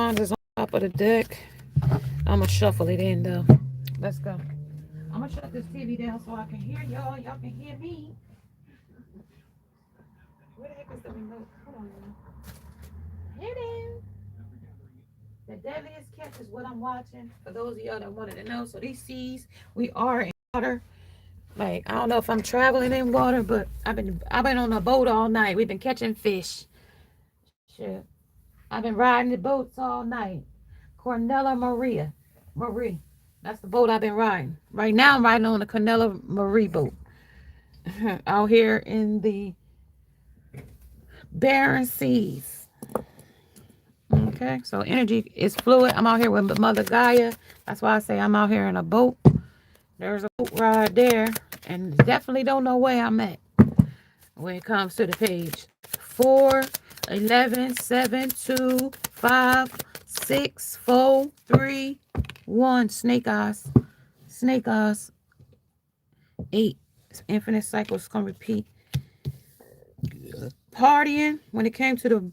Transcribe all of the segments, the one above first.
Wands is on top of the deck. I'm gonna shuffle it in though. Let's go. I'm gonna shut this TV down so I can hear y'all. Y'all can hear me. Where the heck is the remote? Hold on, y'all. Hidden. The deadliest catch is what I'm watching. For those of y'all that wanted to know, so these seas, we are in water. Like I don't know if I'm traveling in water, but I've been on a boat all night. We've been catching fish. Shit. I've been riding the boats all night. Marie. That's the boat I've been riding. Right now I'm riding on the Cornella Marie boat. Out here in the barren seas. Okay, so energy is fluid. I'm out here with Mother Gaia. That's why I say I'm out here in a boat. There's a boat ride there, and definitely don't know where I'm at when it comes to the page. 4, 11, 7, 2, 5, 6, 4, 3, 1. Snake eyes. Snake eyes. 8. Infinite cycles gonna repeat. Partying when it came to the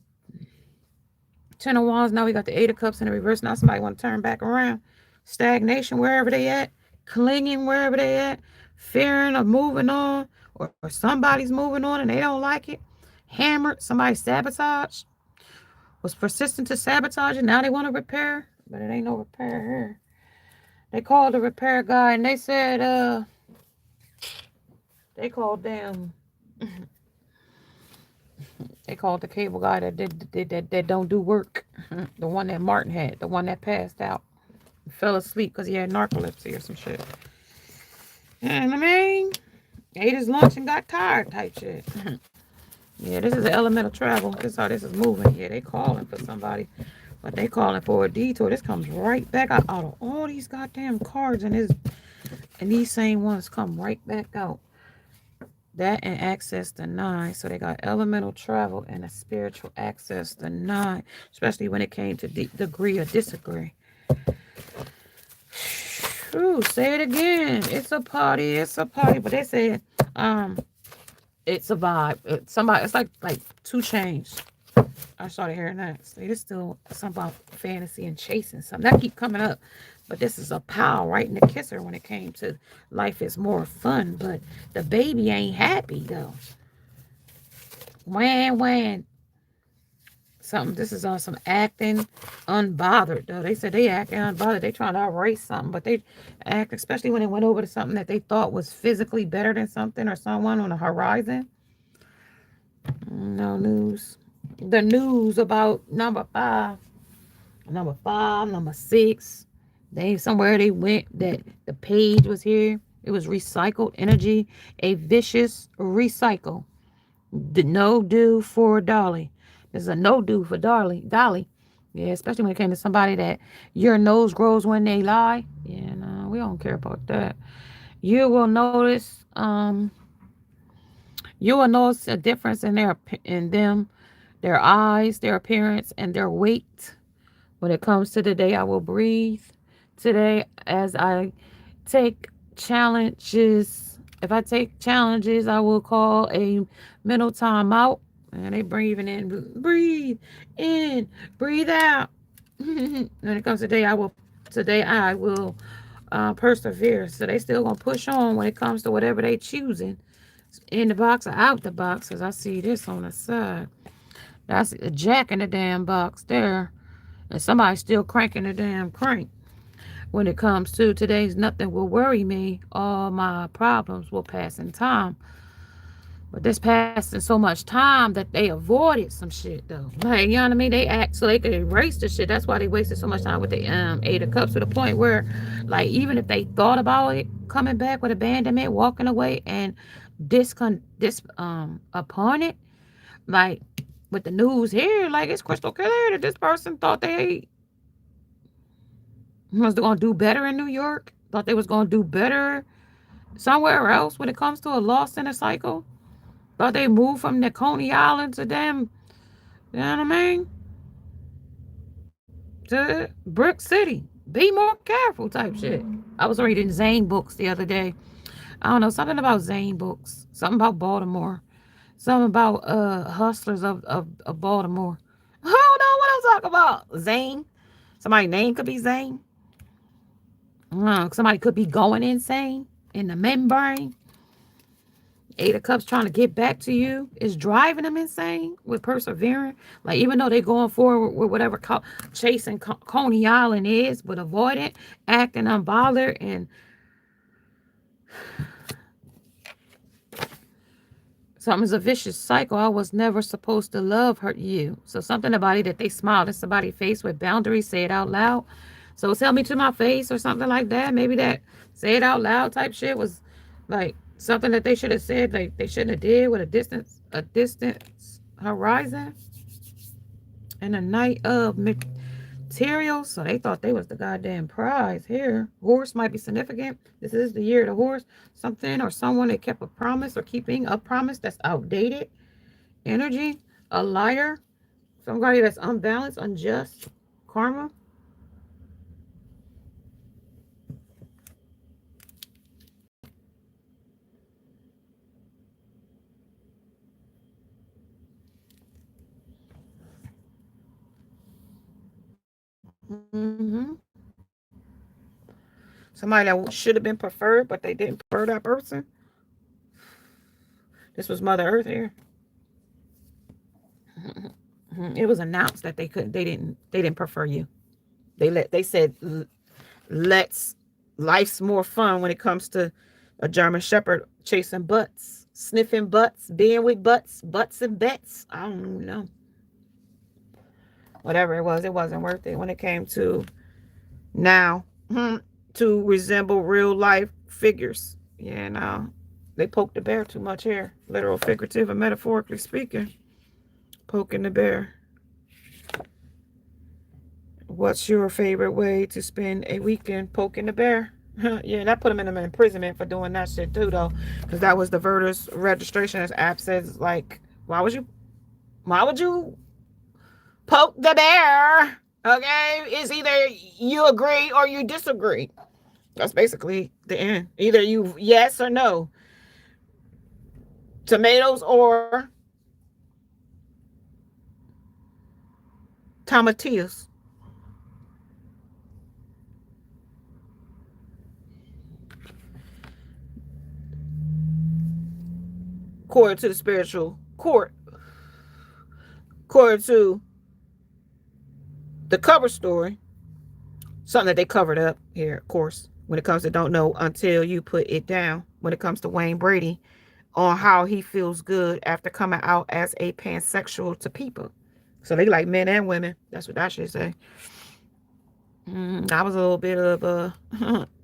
10 of Wands. Now we got the 8 of Cups in the reverse. Now somebody want to turn back around. Stagnation wherever they at. Clinging wherever they at. Fearing of moving on. Or somebody's moving on and they don't like it. Hammered. Somebody sabotaged. Was persistent to sabotage it. Now they want to repair. But it ain't no repair here. They called the repair guy and they said, they called them. They called the cable guy that don't do work. The one that Martin had. The one that passed out. Fell asleep because he had narcolepsy or some shit. And I mean, ate his lunch and got tired type shit. Yeah, this is the elemental travel. This is how this is moving. Yeah, they calling for somebody. But they calling for a detour. This comes right back out of all these goddamn cards. And these same ones come right back out. That and access denied. So they got elemental travel and a spiritual access denied. Especially when it came to degree or disagree. True, say it again. It's a party. It's a party. But they said, it's a vibe. It's like 2 Chainz. I started hearing that. See, it's still something about fantasy and chasing something. That keep coming up. But this is a pal right in the kisser when it came to life is more fun. But the baby ain't happy though. When. This is on some acting unbothered though. They said they acting unbothered. They trying to erase something, but they act, especially when it went over to something that they thought was physically better than something or someone on the horizon. No news. The news about number 5, number 6. Somewhere they went that the page was here. It was recycled energy, a vicious recycle. The no do for Dolly. There's a no do for Dolly. Yeah, especially when it came to somebody that your nose grows when they lie. Yeah, no, we don't care about that. You will notice, you will notice a difference in them, their eyes, their appearance, and their weight. When it comes to the day I will breathe. Today, as I take challenges, if I take challenges, I will call a mental time out. And they breathe in, breathe out. When it comes to today I will persevere. So they still gonna push on when it comes to whatever they choosing, in the box or out the box. Cause I see this on the side. That's a jack in the damn box there, and somebody's still cranking the damn crank. When it comes to today's, nothing will worry me. All my problems will pass in time. But this passing so much time that they avoided some shit though. Like, you know what I mean? They act so they could erase the shit. That's why they wasted so much time with the 8 of Cups, to the point where, like, even if they thought about it, coming back with abandonment, walking away, and upon it, like with the news here, like it's crystal clear that this person thought they was gonna do better in New York. Thought they was gonna do better somewhere else when it comes to a loss in a cycle. Thought they moved from the Coney Island to them, you know what I mean? To Brick City. Be more careful type shit. I was reading Zane books the other day. I don't know, something about Zane books. Something about Baltimore. Something about hustlers of Baltimore. I don't know what I'm talking about. Zane. Somebody's name could be Zane. Somebody could be going insane in the membrane. Eight of Cups trying to get back to you is driving them insane with persevering. Like, even though they're going forward with whatever chasing Coney Island is, but avoidant, acting unbothered, and something's a vicious cycle. I was never supposed to love hurt you. So something about it that they smiled at somebody's face with boundaries, say it out loud. So tell me to my face or something like that. Maybe that say it out loud type shit was like something that they should have said, like they shouldn't have did with a distance horizon and a night of materials. So they thought they was the goddamn prize here. Horse might be significant. This is the year of the horse. Something or someone that kept a promise or keeping a promise that's outdated. Energy. A liar. Somebody that's unbalanced, unjust. Karma. Mm-hmm. Somebody that should have been preferred, but they didn't prefer that person. This was Mother Earth here. It was announced that they didn't prefer you. They said let's life's more fun when it comes to a German Shepherd chasing butts, sniffing butts, being with butts and bets. I don't know. Whatever it wasn't worth it when it came to now to resemble real life figures. Yeah, no. They poked the bear too much here. Literal, figurative, and metaphorically speaking. Poking the bear. What's your favorite way to spend a weekend? Poking the bear. Yeah, that put him in imprisonment for doing that shit too, though. Because that was the Verter's registration. As app says, like, why would you poke the bear? Okay? It's either you agree or you disagree. That's basically the end. Either you yes or no. Tomatoes or tomatillos. According to the spiritual court. According to the cover story. Something that they covered up here, of course, when it comes to don't know until you put it down. When it comes to Wayne Brady on how he feels good after coming out as a pansexual to people. So they like men and women. That's what I should say. That was a little bit of a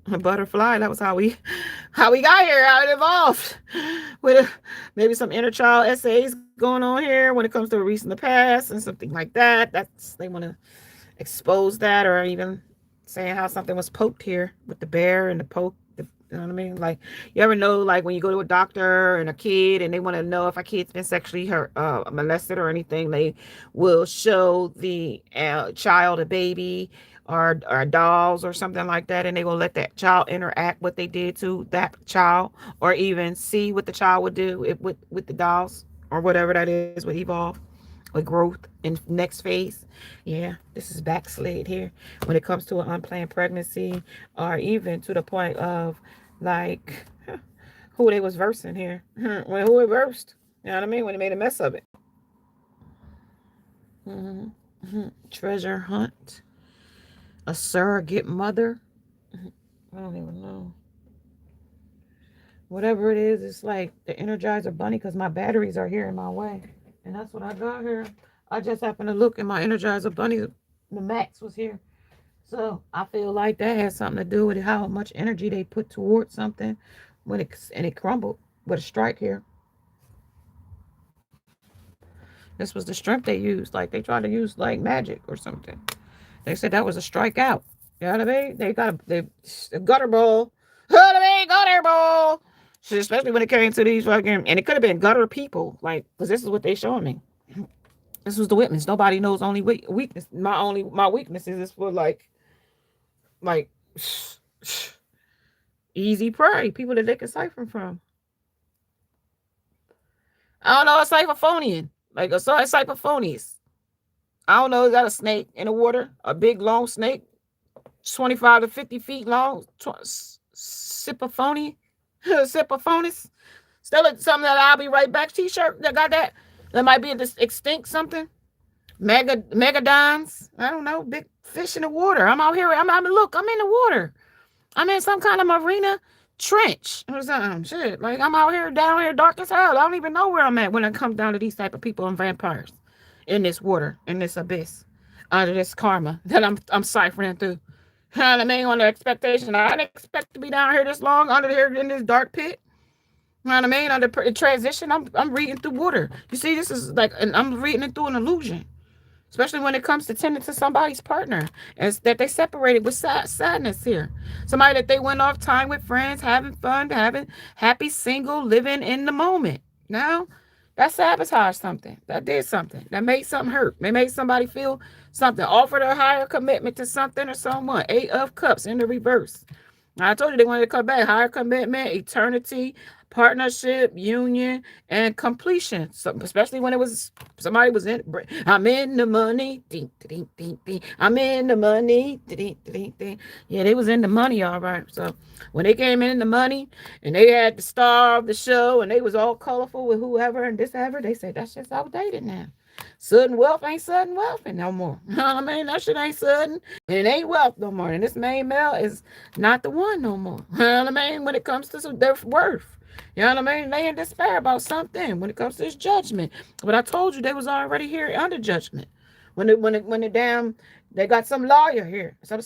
butterfly. That was how we got here, how it evolved. With maybe some inner child essays going on here when it comes to a recent past and something like that. That's they want to expose that, or even saying how something was poked here with the bear and the poke. You know what I mean? Like, you ever know, like, when you go to a doctor and a kid and they want to know if a kid's been sexually hurt, molested or anything, they will show the child a baby or dolls or something like that, and they will let that child interact what they did to that child, or even see what the child would do with the dolls or whatever that is with evolve, with growth in next phase. Yeah, this is backslid here when it comes to an unplanned pregnancy, or even to the point of like who they was versing here. When who it versed, you know what I mean, when they made a mess of it. Treasure hunt, a surrogate mother. I don't even know. Whatever it is, it's like the Energizer Bunny, because my batteries are here in my way. And that's what I got here. I just happened to look, and my Energizer Bunny, the max was here. So I feel like that has something to do with how much energy they put towards something when it crumbled with a strike here. This was the strength they used. Like, they tried to use like magic or something. They said that was a strikeout. You know what I mean? They got a gutter ball. You know what I mean? Gutter ball. So especially when it came to these fucking, and it could have been gutter people, like, because this is what they showing me. This was the witness. Nobody knows only weakness. My weaknesses is for like easy prey, people that they can cipher from. I don't know, a cypherphonian, like a cypherphonies. I don't know, is that a snake in the water? A big long snake, 25 to 50 feet long. Siphophony. Siphophonus. Still something that I'll be right back t-shirt that got that. That might be this extinct something. Megadons. I don't know. Big fish in the water. I'm out here. Look, I'm in the water. I'm in some kind of marina trench or something. Shit. Like I'm out here down here dark as hell. I don't even know where I'm at when it comes down to these type of people and vampires in this water, in this abyss, under this karma that I'm ciphering through. You know what I mean? On the expectation. I didn't expect to be down here this long under here in this dark pit. You know what I mean? Under transition, I'm reading through water. You see, this is like, and I'm reading it through an illusion. Especially when it comes to tending to somebody's partner, and that they separated with sadness here. Somebody that they went off time with friends, having fun, having happy single, living in the moment. Now, that sabotaged something. That did something. That made something hurt. They made somebody feel something. Offered a higher commitment to something or someone. 8 of Cups in the reverse. I told you they wanted to come back. Higher commitment, eternity, partnership, union, and completion. So, especially when it was somebody was in. I'm in the money. Ding, ding, ding, ding. I'm in the money. Ding, ding, ding. Yeah, they was in the money, all right. So when they came in the money and they had the star of the show and they was all colorful with whoever and this ever, they said that's just outdated now. Sudden wealth ain't sudden wealth no more. You know what I mean? That shit ain't sudden. It ain't wealth no more. And this main male is not the one no more. You know what I mean? When it comes to their worth. You know what I mean? They in despair about something when it comes to this judgment. But I told you they was already here under judgment. When the damn they got some lawyer here, some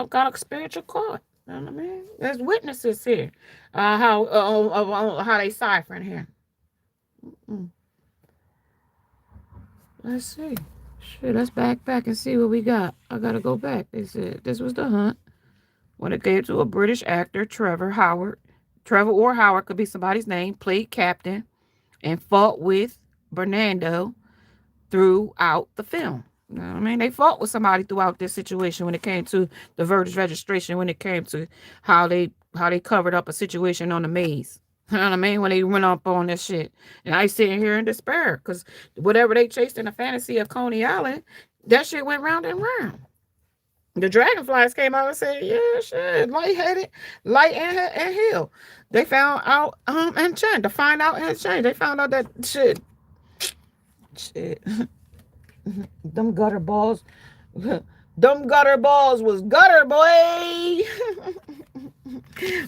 kind of spiritual court. You know what I mean? There's witnesses here. How they ciphering here. Mm. Let's see. Shit, let's back and see what we got. I gotta go back. They said this was the hunt. When it came to a British actor, Trevor Howard. Trevor or Howard could be somebody's name, played captain and fought with Bernardo throughout the film. You know what I mean? They fought with somebody throughout this situation when it came to the verdict registration, when it came to how they covered up a situation on the maze. You know what I mean? When they went up on this shit. And I sitting here in despair because whatever they chased in the fantasy of Coney Island, that shit went round and round. The dragonflies came out and said, yeah, shit, lightheaded, light and hill. They found out and changed. To find out and change. They found out that shit. Them gutter balls. Them gutter balls was gutter, boy.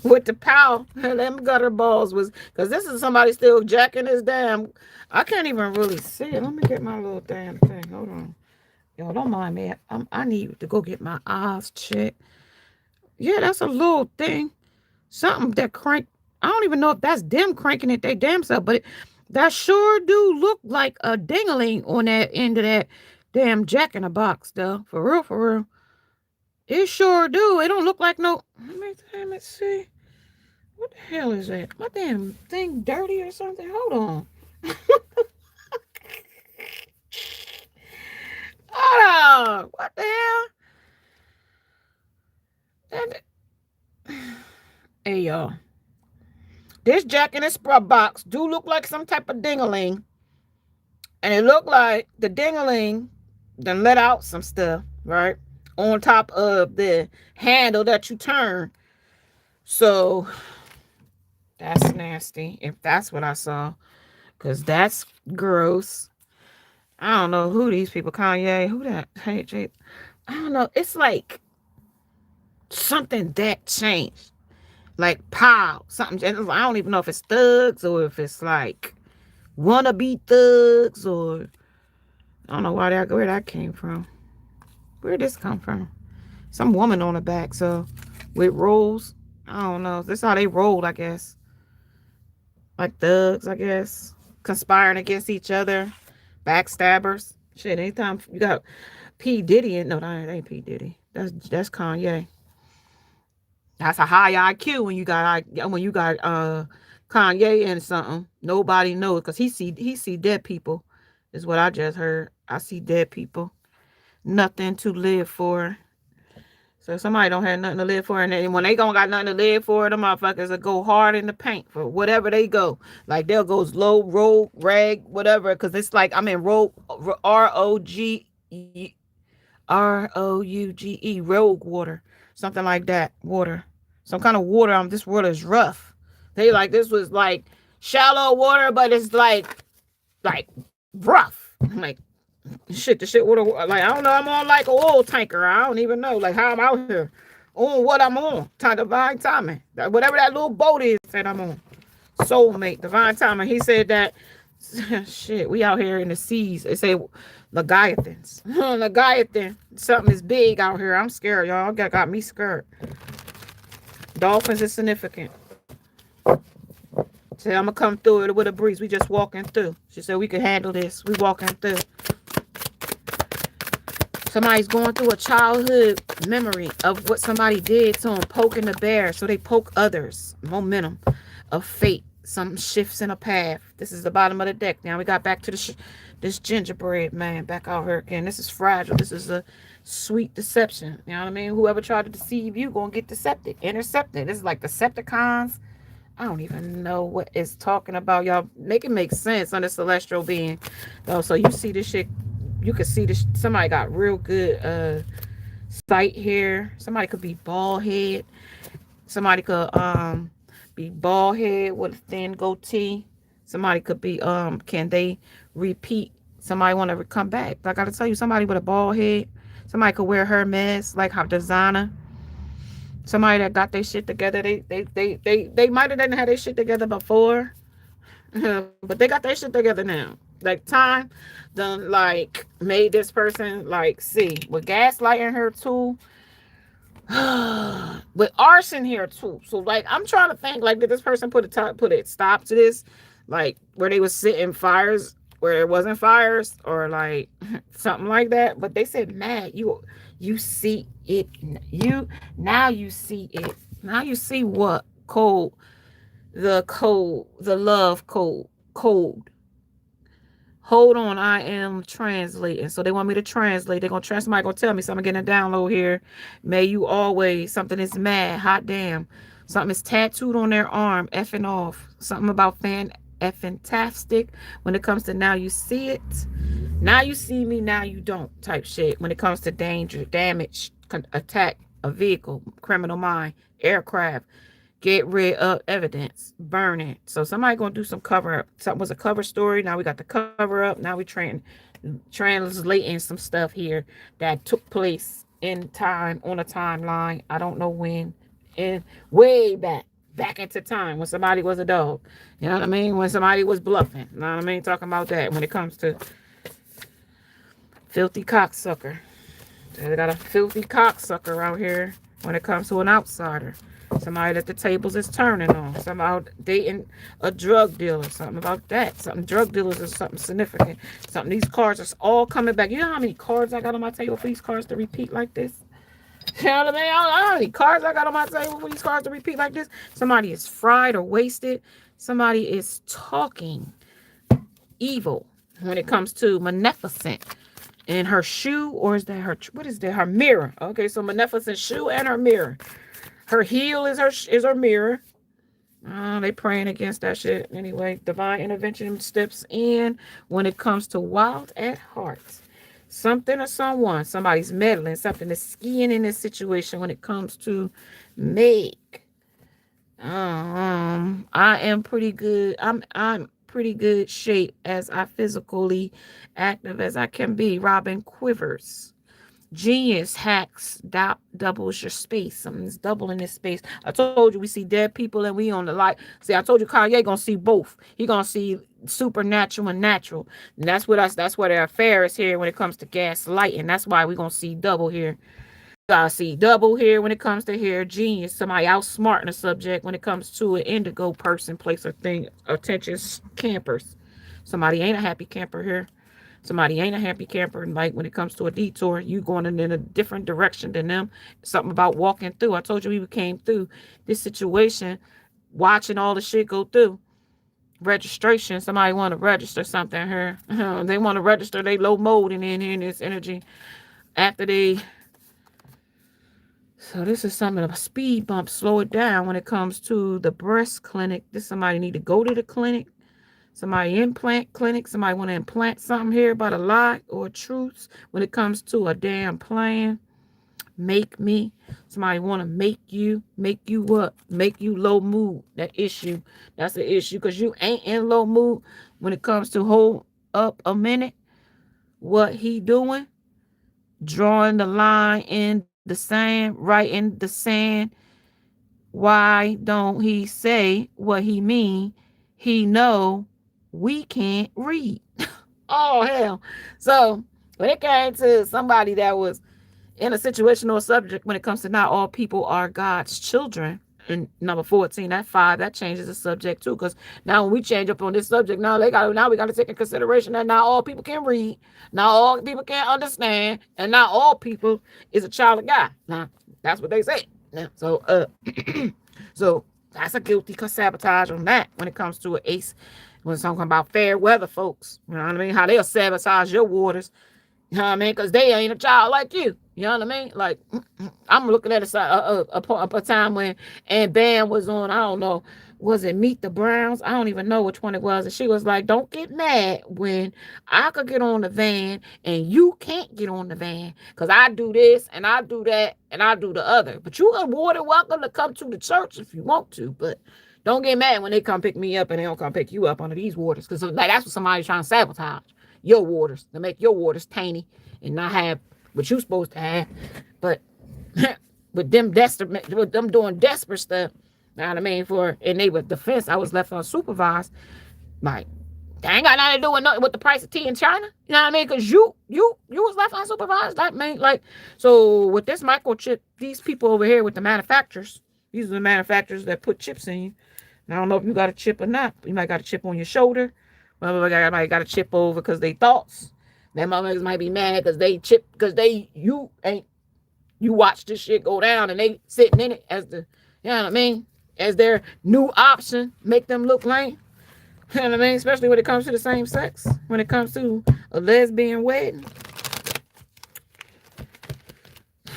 With the power. Them gutter balls was, because this is somebody still jacking his damn. I can't even really see it. Let me get my little damn thing. Hold on. Yo, don't mind me. I need to go get my eyes checked. Yeah, that's a little thing. Something that crank. I don't even know if that's them cranking it they damn self, but that sure do look like a dingling on that end of that damn jack in the box, though. For real, for real. It sure do. It don't look like no. Let me see. What the hell is that? My damn thing dirty or something? Hold on. Hold on. What the hell? Hey, y'all. This jack in this box do look like some type of ding-a-ling. And it looked like the ding-a-ling done let out some stuff, right? On top of the handle that you turn. So, that's nasty, if that's what I saw. Because that's gross. I don't know who these people, Kanye, who that, hey, Jay. I don't know. It's like something that changed. Like, pow, something. I don't even know if it's thugs or if it's like wannabe thugs or I don't know where that came from. Where'd this come from? Some woman on the back, so with rolls. I don't know. This is how they rolled, I guess. Like thugs, I guess. Conspiring against each other. Backstabbers. Shit, anytime you got P. Diddy no, that ain't P. Diddy. That's Kanye. That's a high IQ when you got Kanye and something. Nobody knows because he see dead people, is what I just heard. I see dead people. Nothing to live for. So somebody don't have nothing to live for, and when they don't got nothing to live for, them motherfuckers will go hard in the paint for whatever they go. Like they'll go low, rogue, rag, whatever, because it's like I'm in rogue, ROGUE, Rouge, rogue water, something like that. Water, some kind of water. This water is rough. They like this was like shallow water, but it's like rough. Like shit, the shit water. Like I don't know. I'm on like an oil tanker. I don't even know like how I'm out here on what I'm on. Time divine timing. Whatever that little boat is that I'm on. Soulmate, divine timing. He said that shit, we out here in the seas. They say Leviathans. Leviathan. Something is big out here. I'm scared, y'all. Got me scared. Dolphins is significant. Said I'm gonna come through it with a breeze. We just walking through. She said we could handle this. We walking through. Somebody's going through a childhood memory of what somebody did to them, poking the bear. So they poke others. Momentum of fate. Some shifts in a path. This is the bottom of the deck. Now we got back to this gingerbread man back out here again. This is fragile. This is a sweet deception. You know what I mean? Whoever tried to deceive you gonna get decepted, intercepted. This is like Decepticons. I don't even know what it's talking about. Y'all make it make sense on the celestial being. Oh, so you see this shit. You can see this. Somebody got real good sight here. Somebody could be bald head. Somebody could be bald head with a thin goatee. Somebody could be can they repeat? Somebody want to come back. I gotta tell you, somebody with a bald head. Somebody could wear Hermes like how designer. Somebody that got their shit together. They might have didn't have their shit together before, but they got their shit together now. Like time done like made this person like see with gaslighting her too. With arson here too. So like I'm trying to think like did this person put a stop to this? Like where they was sitting fires where it wasn't fires or like something like that. But they said, "Man, you see it. You see it. Now you see what the love code. Hold on, I am translating. So they want me to translate. They're gonna translate. Somebody gonna tell me something. Getting a download here. May you always something is mad, hot damn. Something is tattooed on their arm, effing off. Something about effing tastic. When it comes to now you see it, now you see me, now you don't type shit. When it comes to danger, damage, attack a vehicle, criminal mind, aircraft. Get rid of evidence, burn it. So somebody gonna do some cover up. Something was a cover story. Now we got the cover up. Now we translating some stuff here that took place in time on a timeline. I don't know when. And way back into time when somebody was a dog. You know what I mean? When somebody was bluffing. You know what I mean? Talking about that when it comes to filthy cocksucker. They got a filthy cocksucker out here when it comes to an outsider. Somebody that the tables is turning on. Something about dating a drug dealer. Something about that. Something drug dealers is something significant. Something these cards are all coming back. You know how many cards I got on my table for these cards to repeat like this? You know what I mean? I don't know how many cards I got on my table for these cards to repeat like this. Somebody is fried or wasted. Somebody is talking evil when it comes to Maleficent. In her shoe, or is that her, what is that? Her mirror. Okay, so Maleficent shoe and her mirror. Her heel is her mirror. They praying against that shit. Anyway, divine intervention steps in when it comes to wild at heart. Something or someone, somebody's meddling, something is skiing in this situation when it comes to make. I am pretty good. I'm pretty good shape as I physically active as I can be. Robin Quivers. Genius hacks doubles your space. Something's doubling this space. I told you we see dead people and we on the light. See, I told you Kanye gonna see both. He gonna see supernatural and natural. And that's what us. That's what our affair is here when it comes to gaslighting. That's why we gonna see double here. I see double here when it comes to here. Genius, somebody outsmarting the subject when it comes to an indigo person, place, or thing. Attention campers. Somebody ain't a happy camper here. Somebody ain't a happy camper. And like when it comes to a detour, you going in a different direction than them. Something about walking through. I told you we came through this situation, watching all the shit go through. Registration. Somebody want to register something here. They want to register. They low mode in here in this energy after they. So this is something of a speed bump. Slow it down when it comes to the breast clinic. This somebody need to go to the clinic. Somebody implant clinic. Somebody want to implant something here about a lie or truth when it comes to a damn plan. Make me. Somebody want to make you what? Make you low mood. That issue. That's the issue because you ain't in low mood when it comes to hold up a minute. What he doing? Drawing the line in the sand, right in the sand. Why don't he say what he mean? He know we can't read. Oh hell. So when it came to somebody that was in a situational subject, when it comes to not all people are God's children, and number 14, that 5, that changes the subject too. Because now when we change up on this subject, now we got to take in consideration that not all people can read, not all people can understand, and not all people is a child of God. Now that's what they say. Now, so that's a guilty sabotage on that when it comes to an ace. When it's talking about fair weather folks, you know what I mean? How they'll sabotage your waters. You know what I mean? Because they ain't a child like you. You know what I mean? Like, I'm looking at a time when Aunt Bam was on, I don't know, was it Meet the Browns? I don't even know which one it was. And she was like, don't get mad when I could get on the van and you can't get on the van. Because I do this and I do that and I do the other. But you are more than welcome to come to the church if you want to. But don't get mad when they come pick me up and they don't come pick you up under these waters. Because like, that's what somebody's trying to sabotage. Your waters, to make your waters tainty and not have what you're supposed to have. But with them doing desperate stuff, you know what I mean, for and they were defense, I was left unsupervised. Like, they ain't got nothing to do with nothing with the price of tea in China. You know what I mean? Because you was left unsupervised. That mean, like, so with this microchip, these people over here with the manufacturers, these are the manufacturers that put chips in you. And I don't know if you got a chip or not. You might got a chip on your shoulder. Motherfucker got a chip over because they thoughts. Them motherfuckers might be mad because they chip because you watch this shit go down and they sitting in it as the, you know what I mean, as their new option, make them look lame. You know what I mean? Especially when it comes to the same sex. When it comes to a lesbian wedding.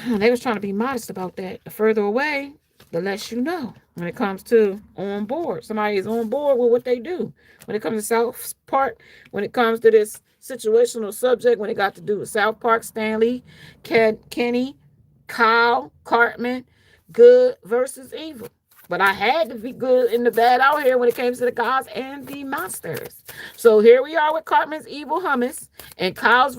They was trying to be modest about that. The further away, the less you know. When it comes to on board, somebody is on board with what they do. When it comes to South Park, when it comes to this situational subject, when it got to do with South Park, Stanley, Kenny, Kyle, Cartman, good versus evil. But I had to be good and the bad out here when it came to the gods and the monsters. So here we are with Cartman's evil hummus and Kyle's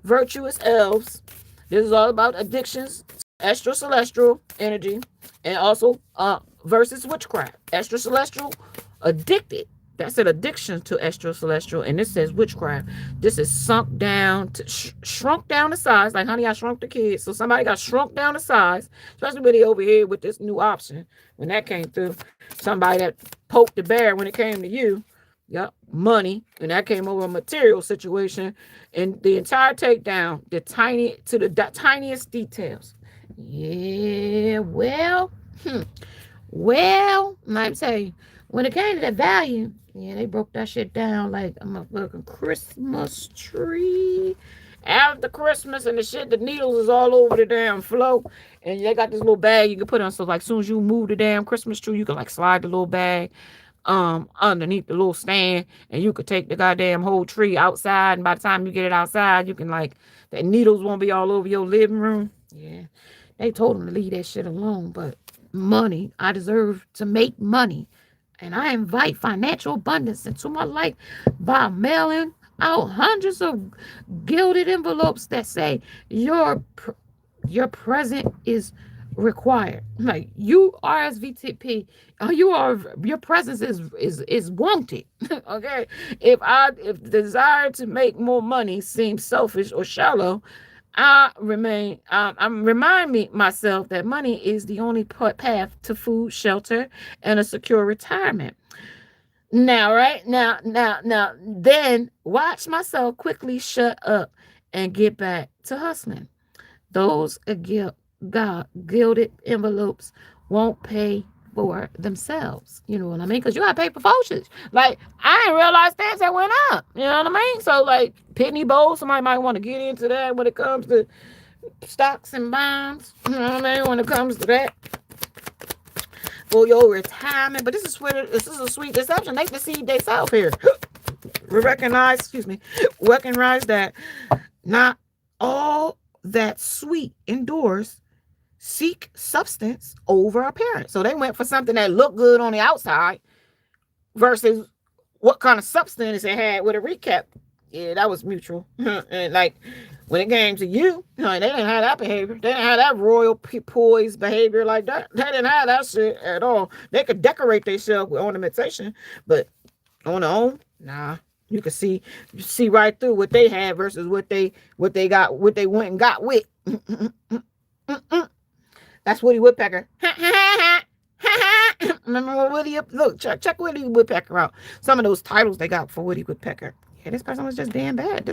virtuous elves. This is all about addictions, extra celestial energy, and also versus witchcraft. Extra celestial, addicted. That's an addiction to extra celestial, and this says witchcraft. This is shrunk down to size, like Honey, I Shrunk the Kids. So somebody got shrunk down to size, especially when they over here with this new option. When that came through, somebody that poked the bear when it came to you. Yep, money, and that came over a material situation, and the entire takedown, the tiniest details. Yeah, well, let me tell you, when it came to that value, yeah, they broke that shit down like a motherfucking Christmas tree. After Christmas and the shit, the needles is all over the damn floor. And they got this little bag you can put on. So like, as soon as you move the damn Christmas tree, you can like slide the little bag underneath the little stand, and you could take the goddamn whole tree outside. And by the time you get it outside, you can like, the needles won't be all over your living room. Yeah, they told them to leave that shit alone. But money, I deserve to make money. And I invite financial abundance into my life by mailing out hundreds of gilded envelopes that say your present is required. Like, you RSVP, your presence is wanted. Okay, if the desire to make more money seems selfish or shallow, I'm remind myself that money is the only path to food, shelter, and a secure retirement. Now, right now, then watch myself quickly shut up and get back to hustling. Those gilded envelopes won't pay for themselves. You know what I mean? Because you gotta pay for postage. Like, I didn't realize stamps that went up. You know what I mean? So like Pitney Bowes, somebody might want to get into that when it comes to stocks and bonds. You know what I mean? When it comes to that. For your retirement. But this is a sweet deception. They deceived themselves here. recognize that not all that sweet endures. Seek substance over appearance. So they went for something that looked good on the outside versus what kind of substance it had with a recap. Yeah, that was mutual. And like when it came to you, they didn't have that behavior. They didn't have that royal poise behavior like that. They didn't have that shit at all. They could decorate themselves with ornamentation, but on their own, nah. You can see right through what they had versus what they went and got with. That's Woody Woodpecker. Remember Woody? Look, check Woody Woodpecker out. Some of those titles they got for Woody Woodpecker. Yeah, this person was just damn bad.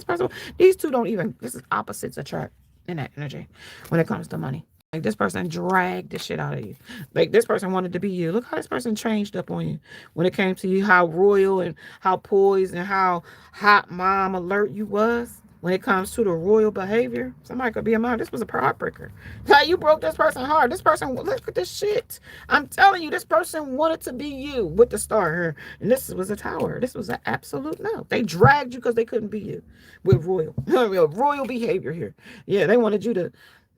These two don't even. This is opposites attract in that energy when it comes to money. Like this person dragged the shit out of you. Like this person wanted to be you. Look how this person changed up on you when it came to you. How royal and how poised and how hot mom alert you was. When it comes to the royal behavior, somebody could be a mom. This was a heartbreaker. How you broke this person's heart. This person, look at this shit. I'm telling you, this person wanted to be you with the star here. And this was a tower. This was an absolute no. They dragged you because they couldn't be you with royal behavior here. Yeah, they wanted you to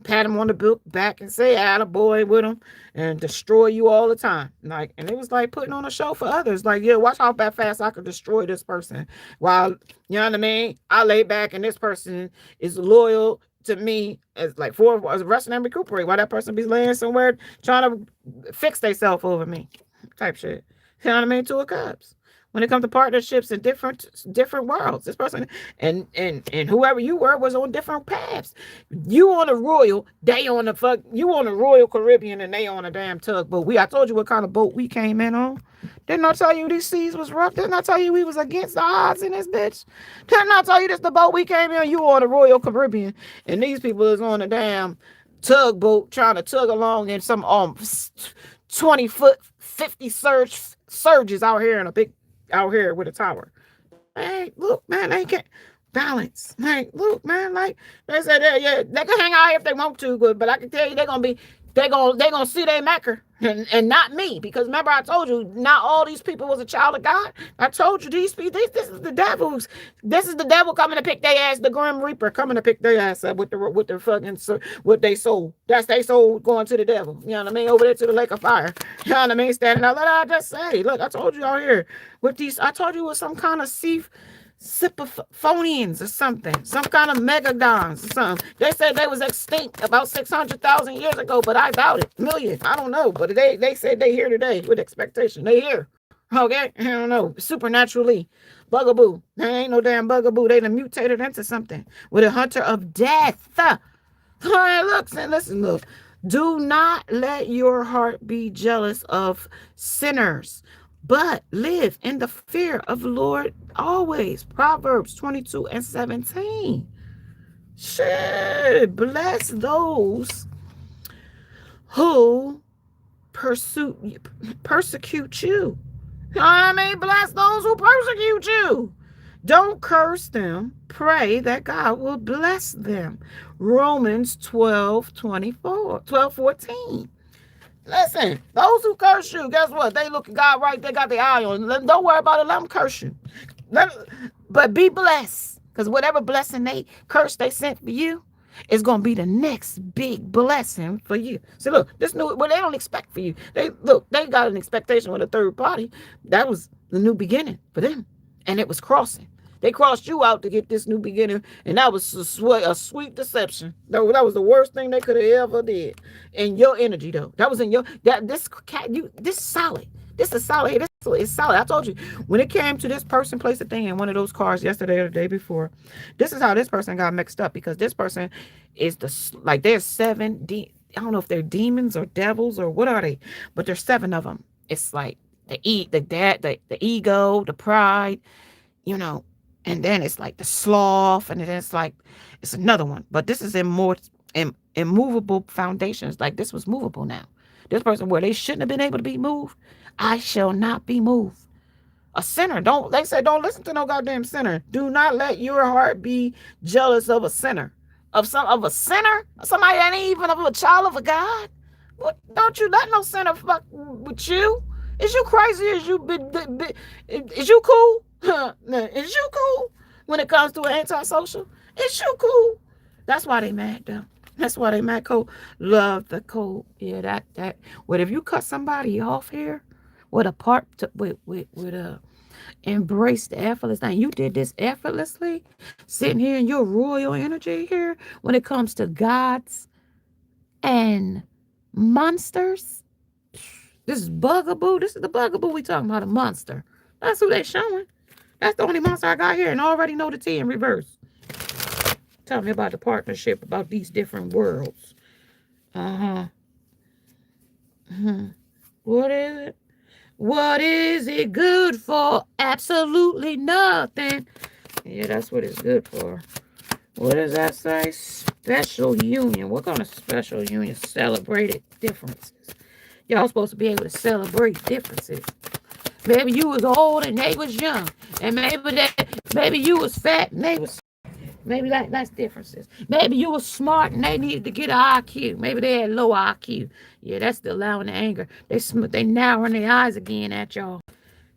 pat him on the back and say attaboy with him and destroy you all the time. Like, and it was like putting on a show for others. Like, yeah, watch how fast I could destroy this person. While, you know what I mean? I lay back and this person is loyal to me as like as resting and recuperate while that person be laying somewhere trying to fix themselves over me type shit. You know what I mean? Two of Cups. When it comes to partnerships in different worlds, this person and whoever you were was on different paths. You on a royal, they on the you on a Royal Caribbean and they on a damn tugboat. I told you what kind of boat we came in on. Didn't I tell you these seas was rough? Didn't I tell you we was against the odds in this bitch? Didn't I tell you this the boat we came in? You on a Royal Caribbean and these people is on a damn tugboat trying to tug along in some 20-foot 50 surges out here with a tower. Hey, look, man, they can't balance. Like, look, man, like they said, yeah, they can hang out here if they want to, but I can tell you they're gonna see their maker and not me. Because remember, I told you not all these people was a child of God. I told you these people, this is the devil's. This is the devil coming to pick their ass, the Grim Reaper coming to pick their ass up with the fucking what they soul. That's they soul going to the devil. You know what I mean? Over there to the lake of fire. You know what I mean? Standing out. Let I just say, look, I told you out here with these. I told you with some kind of Sisyphonians or something, some kind of megadons or something. They said they was extinct about 600,000 years ago, but I doubt it. Million, I don't know, but they said they here today with expectation. They here, okay? I don't know, supernaturally. Bugaboo. There ain't no damn bugaboo. They done mutated into something with a hunter of death. All right, look. Do not let your heart be jealous of sinners, but live in the fear of the Lord always. Proverbs 22:17. Shit, bless those who persecute you. You know what I mean? Bless those who persecute you. Don't curse them. Pray that God will bless them. Romans 12:14. Listen, those who curse you, guess what? They look at God right. They got their eye on them. Don't worry about it. Let them curse you. But be blessed. Because whatever blessing they sent for you is going to be the next big blessing for you. So look, they don't expect for you. They got an expectation with a third party. That was the new beginning for them. And it was crossing. They crossed you out to get this new beginning, and that was a sweet deception. That was the worst thing they could have ever did. In your energy, though, that was in your this is solid. This is solid. This is solid. I told you when it came to this person, place, a thing in one of those cars yesterday or the day before. This is how this person got mixed up because this person is there's 7. I don't know if they're demons or devils or what are they, but there's 7 of them. It's like the ego, the pride, you know. And then it's like the sloth, and then it's another one. But this is in more immovable foundations. Like this was movable now. This person where they shouldn't have been able to be moved, I shall not be moved. A sinner, don't listen to no goddamn sinner. Do not let your heart be jealous of a sinner. Of a sinner? Somebody that ain't even of a child of a God? What, don't you let no sinner fuck with you? Is you crazy? Is you cool? Is you cool when it comes to an antisocial? Is you cool? That's why they mad though. That's why they mad. Cold. Love the cold. Yeah, that. What if you cut somebody off here with a part to, with a embrace the effortless thing? You did this effortlessly, sitting here in your royal energy here when it comes to gods and monsters. This is bugaboo. This is the bugaboo we talking about, a monster. That's who they showing. That's the only monster I got here, and I already know the T in reverse. Tell me about the partnership, about these different worlds. Uh-huh. What is it? What is it good for? Absolutely nothing. Yeah, that's what it's good for. What does that say? Special union. What kind of special union? Celebrated differences. Y'all supposed to be able to celebrate differences. Maybe you was old and they was young. And maybe you was fat and they was, maybe that's differences. Maybe you was smart and they needed to get an IQ. Maybe they had low IQ. Yeah, that's the allowing the anger. They narrowing their eyes again at y'all.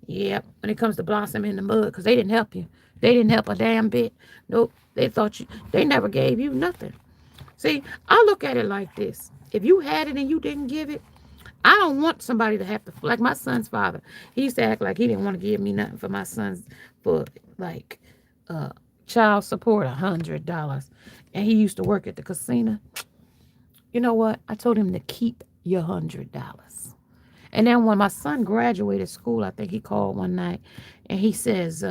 Yep, when it comes to blossom in the mud, because they didn't help you. They didn't help a damn bit. Nope. They never gave you nothing. See, I look at it like this. If you had it and you didn't give it, I don't want somebody to have to, like my son's father. He used to act like he didn't want to give me nothing for my son's, for like uh, child support, $100. And he used to work at the casino. You know what? I told him to keep your $100. And then when my son graduated school, I think he called one night and he says,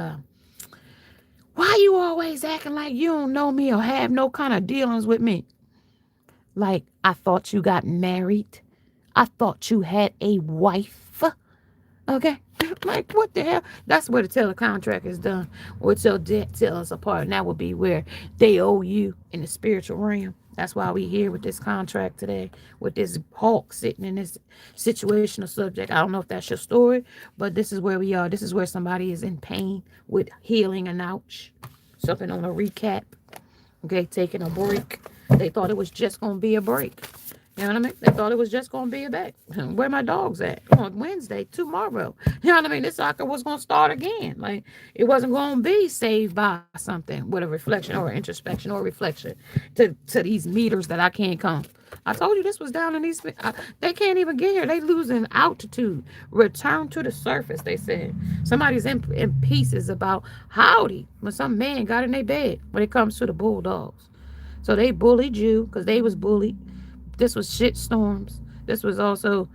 why you always acting like you don't know me or have no kind of dealings with me? Like, I thought you got married. I thought you had a wife. Okay? Like, what the hell? That's where the telecontract is done. Or till debt tell us apart. And that would be where they owe you in the spiritual realm. That's why we here with this contract today, with this hawk sitting in this situational subject. I don't know if that's your story, but this is where we are. This is where somebody is in pain with healing and ouch. Something on a recap. Okay, taking a break. They thought it was just going to be a break. You know what I mean? They thought it was just going to be a back. Where my dogs at? On Wednesday, tomorrow. You know what I mean? This soccer was going to start again. Like, it wasn't going to be saved by something with a reflection or introspection or reflection to these meters that I can't come. I told you this was down in these. They can't even get here. They losing altitude. Return to the surface, they said. Somebody's in pieces about howdy when some man got in their bed when it comes to the Bulldogs. So they bullied you because they was bullied. This was shit storms. This was also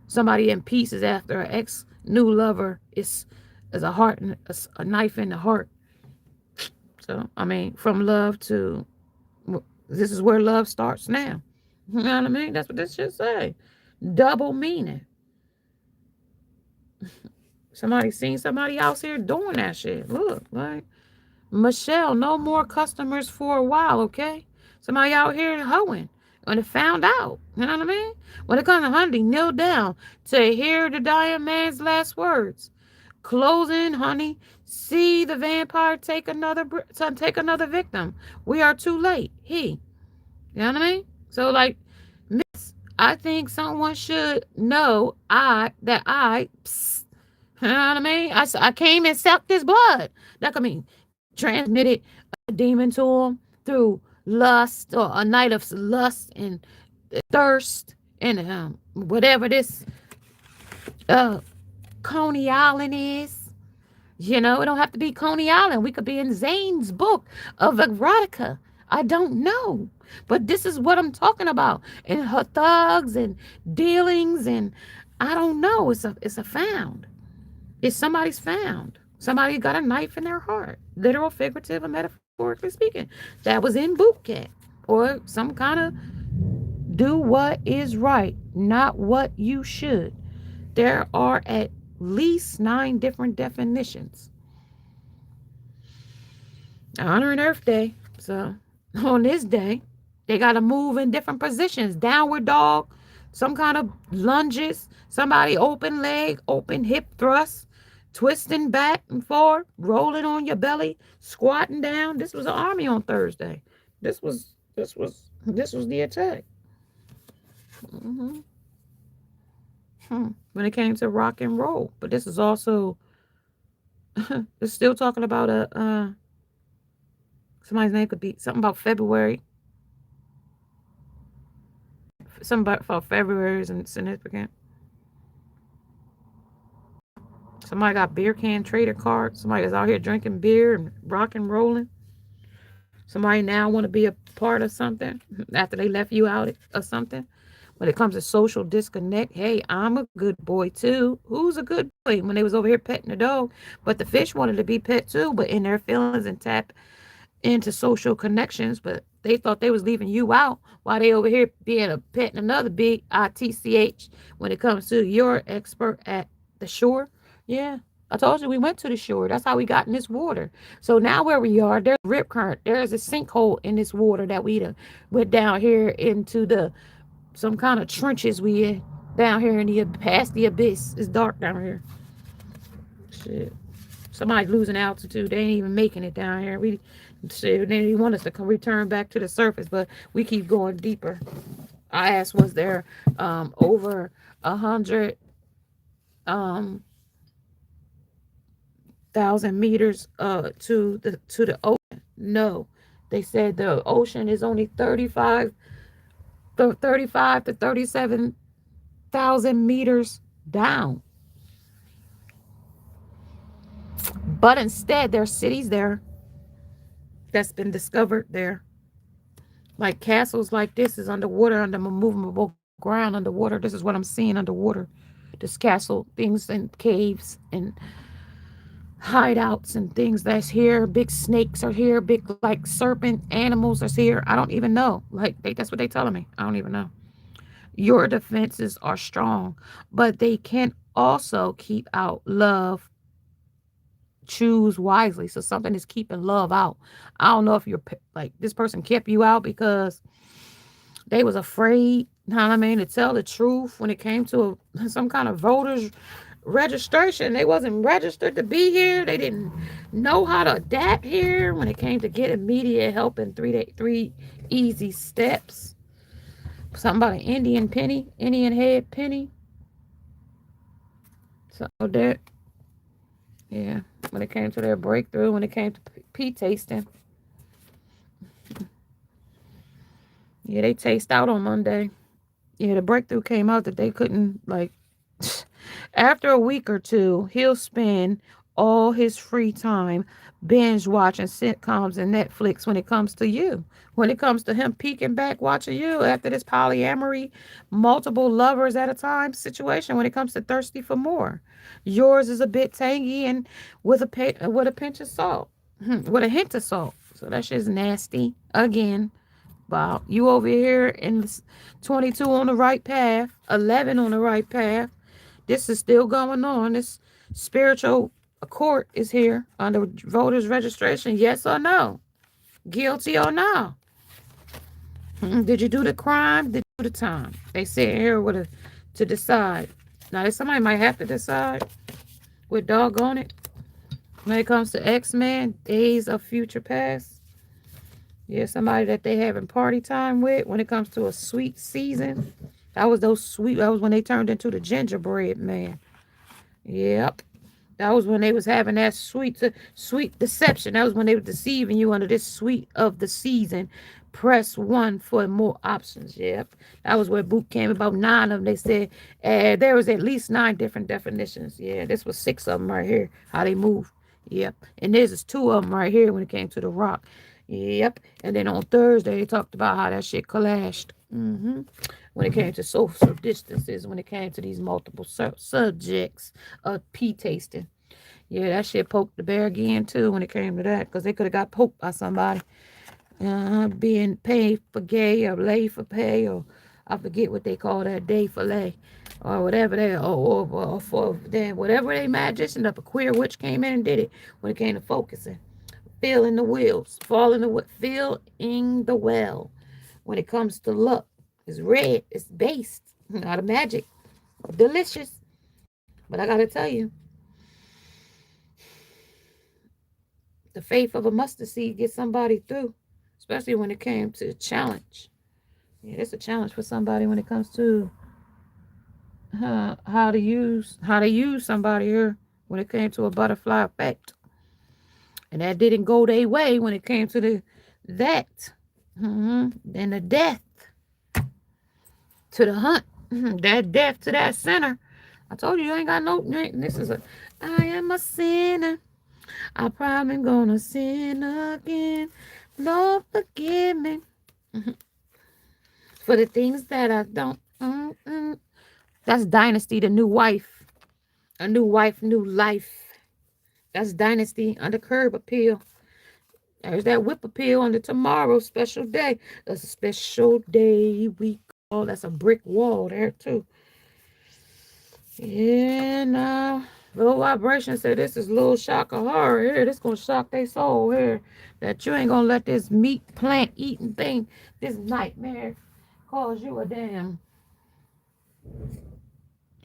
somebody in pieces after an ex new lover is a heart and a knife in the heart. So I mean, from love to this is where love starts now. You know what I mean? That's what this should say. Double meaning. Somebody seen somebody else here doing that shit. Look, like Michelle, no more customers for a while, okay? Somebody out here hoeing. When it found out, you know what I mean? When it comes to honey, kneel down to hear the dying man's last words. Closing, honey. See the vampire take another victim. We are too late. You know what I mean? So like, Miss, I think someone should know that I. Psst, you know what I mean? I came and sucked his blood. That could mean transmitted a demon to him through lust or a night of lust and thirst and whatever this uh Coney Island is. You know, it don't have to be Coney Island. We could be in Zane's book of erotica. I don't know. But this is what I'm talking about. And her thugs and dealings and I don't know. It's a found. It's somebody's found. Somebody got a knife in their heart. Literal, figurative, and metaphorically speaking. That was in boot camp. Or some kind of do what is right, not what you should. There are at least 9 different definitions. Honoring Earth Day. So on this day, they got to move in different positions. Downward dog, some kind of lunges, somebody open leg, open hip thrust, twisting back and forth, rolling on your belly, squatting down. This was an army on Thursday. This was the attack. hmm When it came to rock and roll. But this is also It's still talking about a somebody's name could be something about February. Something about February is insignificant. Somebody got beer can trader cards. Somebody is out here drinking beer and rock and rolling. Somebody now want to be a part of something after they left you out or something. When it comes to social disconnect, hey, I'm a good boy too. Who's a good boy? When they was over here petting the dog, but the fish wanted to be pet too, but in their feelings and tap into social connections, but they thought they was leaving you out while they over here being a pet and another big ITCH when it comes to your expert at the shore. Yeah. I told you we went to the shore. That's how we got in this water. So now where we are, there's a rip current. There's a sinkhole in this water that we done went down here into the some kind of trenches we in down here in the past the abyss. It's dark down here. Shit. Somebody's losing altitude. They ain't even making it down here. We shit, they want us to come return back to the surface, but we keep going deeper. I asked, was there over 100 um thousand meters to the ocean? No. They said the ocean is only 35 to 37,000 meters down. But instead, there's cities there that's been discovered there. Like castles like this is underwater, under movable ground underwater. This is what I'm seeing underwater. This castle, things and caves and hideouts and things that's here. Big snakes are here. Big like serpent animals are here. I don't even know. That's what they telling me. I don't even know. Your defenses are strong, but they can also keep out love. Choose wisely. So something is keeping love out. I don't know if you're like this person kept you out because they was afraid, you know what I mean, to tell the truth when it came to some kind of voters registration. They wasn't registered to be here. They didn't know how to adapt here when it came to get immediate help in three easy steps. Something about an Indian head penny. So that, yeah, when it came to their breakthrough, when it came to pea tasting, yeah, they taste out on Monday. Yeah, the breakthrough came out that they couldn't like. After a week or two, he'll spend all his free time binge watching sitcoms and Netflix when it comes to you. When it comes to him peeking back watching you after this polyamory, multiple lovers at a time situation when it comes to thirsty for more. Yours is a bit tangy and with a pinch of salt. With a hint of salt. So that shit's nasty. Again, wow. You over here in 22 on the right path, 11 on the right path. This is still going on. This spiritual court is here under voters registration. Yes or no? Guilty or no? Did you do the crime? Did you do the time? They sit here to decide. Now, somebody might have to decide with doggone it. When it comes to X-Men, Days of Future Past. Yeah, somebody that they having party time with when it comes to a sweet season. That was when they turned into the gingerbread man. Yep. That was when they was having that sweet deception. That was when they were deceiving you under this sweet of the season. Press 1 for more options. Yep. That was where boot came about 9 of them. They said there was at least 9 different definitions. Yeah, this was 6 of them right here. How they move. Yep. And there's just 2 of them right here when it came to the rock. Yep. And then on Thursday, they talked about how that shit clashed. When it came to social distances, when it came to these multiple subjects of pea tasting. Yeah, that shit poked the bear again, too, when it came to that, because they could have got poked by somebody. Being paid for gay or lay for pay, or I forget what they call that, day for lay, or whatever they, or for then whatever they magician up, a queer witch came in and did it when it came to focusing. Filling the wheels, filling the well. When it comes to luck, it's red, it's based, not a magic, delicious. But I gotta tell you, the faith of a mustard seed gets somebody through, especially when it came to a challenge. Yeah, it's a challenge for somebody when it comes to how to use somebody here. when it came to a butterfly effect. And that didn't go their way when it came to that. Then the death to the hunt. That death to that sinner. I told you ain't got no. This is a. I am a sinner. I probably gonna sin again. Lord, forgive me for the things that I don't. That's Dynasty, the new wife. A new wife, new life. That's Dynasty under curb appeal. There's that whip appeal on the tomorrow special day. That's a special day we call. That's a brick wall there too. Yeah, now low vibration said this is a little shock of horror here. This gonna shock their soul here. That you ain't gonna let this meat plant eating thing, this nightmare, cause you a damn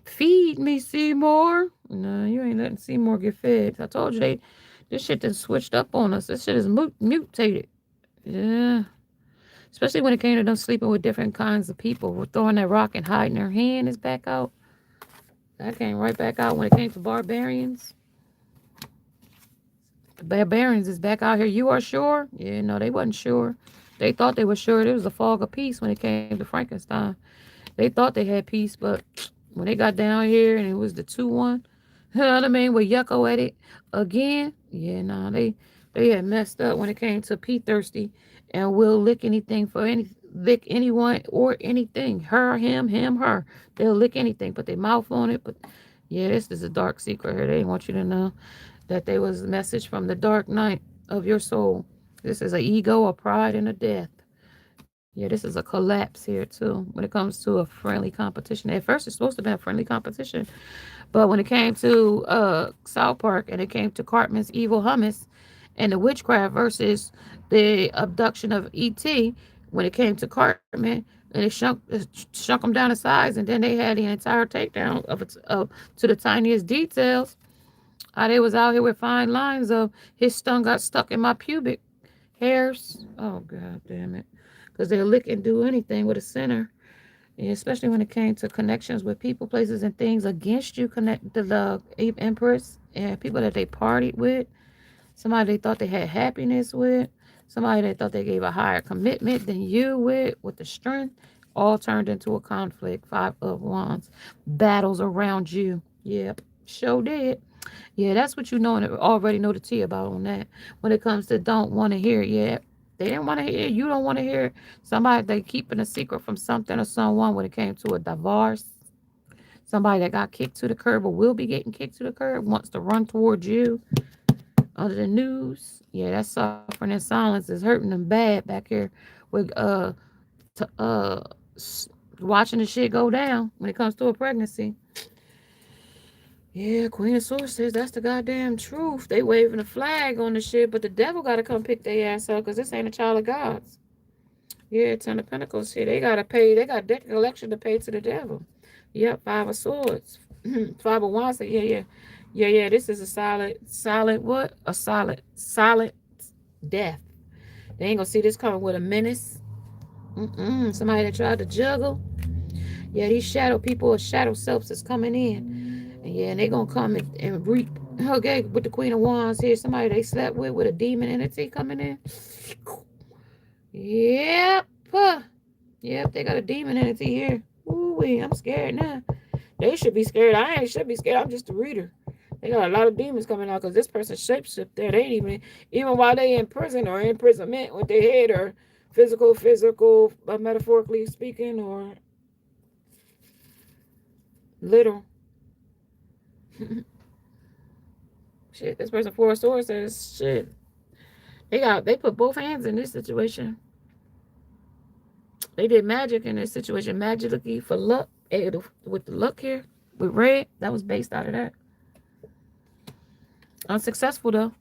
feed me, Seymour. No, you ain't letting Seymour get fed. I told you this shit done switched up on us. This shit is mutated. Yeah. Especially when it came to them sleeping with different kinds of people. We're throwing that rock and hiding their hand is back out. That came right back out when it came to barbarians. The barbarians is back out here. You are sure? Yeah, no, they wasn't sure. They thought they were sure. It was a fog of peace when it came to Frankenstein. They thought they had peace, but when they got down here and it was the 2-1, you know what I mean, with Yucko at it again, yeah, no, they had messed up when it came to Pete Thirsty and will lick anything for lick anyone or anything. Her, him, her. They'll lick anything, put their mouth on it. But yeah, this is a dark secret here. They didn't want you to know that there was a message from the dark night of your soul. This is a ego, a pride, and a death. Yeah, this is a collapse here too when it comes to a friendly competition. At first, it's supposed to be a friendly competition, but when it came to South Park and it came to Cartman's evil hummus and the witchcraft versus the abduction of E.T., when it came to Cartman and it shrunk them down to size, and then they had the entire takedown of it to the tiniest details. How they was out here with fine lines of his tongue got stuck in my pubic hairs. Oh god damn it! Because they'll lick and do anything with a sinner. Yeah, especially when it came to connections with people, places, and things against you. Connect the Empress and people that they partied with, somebody they thought they had happiness with, somebody they thought they gave a higher commitment than you with the strength, all turned into a conflict. 5 of Wands, battles around you. Yep, sure did. Yeah, that's what you know and already know the tea about on that. When it comes to don't want to hear it, yeah, they didn't want to hear it. You don't want to hear it. Somebody they keeping a secret from something or someone when it came to a divorce. Somebody that got kicked to the curb or will be getting kicked to the curb wants to run towards you under the news. Yeah, that suffering in silence is hurting them bad back here with t- uh watching the shit go down when it comes to a pregnancy. Yeah, Queen of Swords says that's the goddamn truth. They waving a flag on the shit, but the devil got to come pick their ass up because this ain't a child of God's. Yeah, Ten of Pentacles here. They got to pay. They got debt collection to pay to the devil. Yep, 5 of Swords. 5 of Wands. Yeah. This is a solid what? A solid death. They ain't gonna see this coming with a menace. Somebody that tried to juggle. Yeah, these shadow people or shadow selves is coming in. And yeah, and they gonna come and reap. Okay, with the Queen of Wands here, somebody they slept with a demon entity coming in. Yep. Yep, they got a demon entity here. Ooh wee, I'm scared now. They should be scared. I ain't should be scared. I'm just a reader. They got a lot of demons coming out because this person shapeshift there. They ain't even while they in prison or imprisonment with their head or physical, metaphorically speaking, or literal. Shit, this person 4 of Swords says shit. They put both hands in this situation. They did magic in this situation, magically for luck. With the luck here, with red, that was based out of that. Unsuccessful though.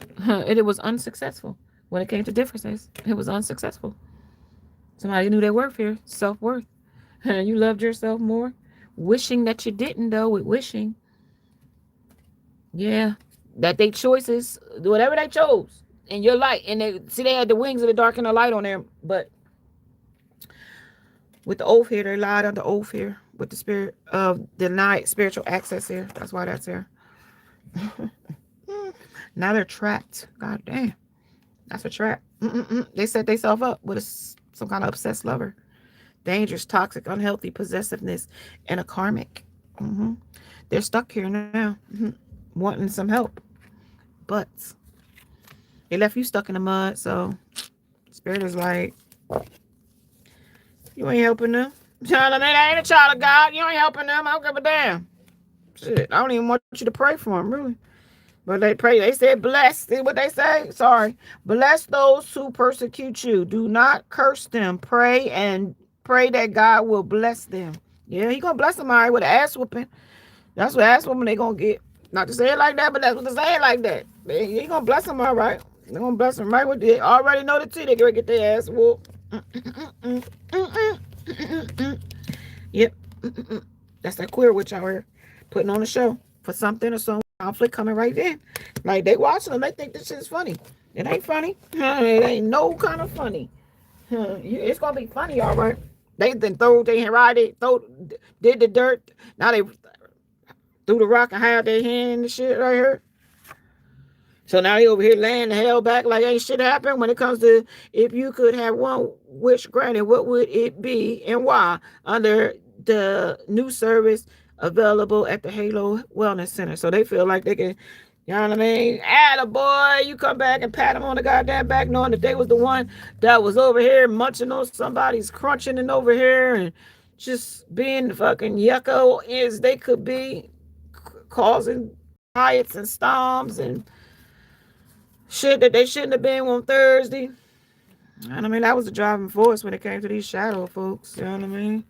It was unsuccessful when it came to differences. It was unsuccessful. Somebody knew their worth here, self-worth. You loved yourself more. Wishing that you didn't though, with wishing. Yeah. That they choices, whatever they chose in your light. And they had the wings of the dark and the light on there, but with the oath here, they lied under oath here with the spirit of denied spiritual access here. That's why that's here. Now they're trapped. God damn. That's a trap. They set themselves up with some kind of obsessed lover. Dangerous, toxic, unhealthy possessiveness, and a karmic. hmm They're stuck here now, wanting some help. But they left you stuck in the mud, so Spirit is like, you ain't helping them. Child of man, I ain't a child of God. You ain't helping them. I don't give a damn. Shit, I don't even want you to pray for them, really. But they pray. They said, bless. See what they say? Sorry. Bless those who persecute you. Do not curse them. Pray and pray that God will bless them. Yeah, he gonna bless them all right with an ass whooping. That's what ass whooping they gonna get. Not to say it like that, but that's what they say it like that. He gonna bless them all right. They gonna bless them right with it. Already know the tea. They gonna get their ass whooped. Yep. That's that queer witch out here putting on a show for something or some conflict coming right then. Like they watching them, they think this shit is funny. It ain't funny. It ain't no kind of funny. It's gonna be funny, all right. They then did the dirt. Now they threw the rock and had their hand in the shit right here. So now he over here laying the hell back like ain't shit happened. When it comes to if you could have one wish granted, what would it be and why? Under the new service available at the Halo Wellness Center. So they feel like they can, you know what I mean? Atta boy, you come back and pat them on the goddamn back knowing that they was the one that was over here munching on somebody's crunching and over here and just being the fucking yucko is they could be causing riots and storms and shit that they shouldn't have been on Thursday. And I mean, that was the driving force when it came to these shadow folks. You know what I mean?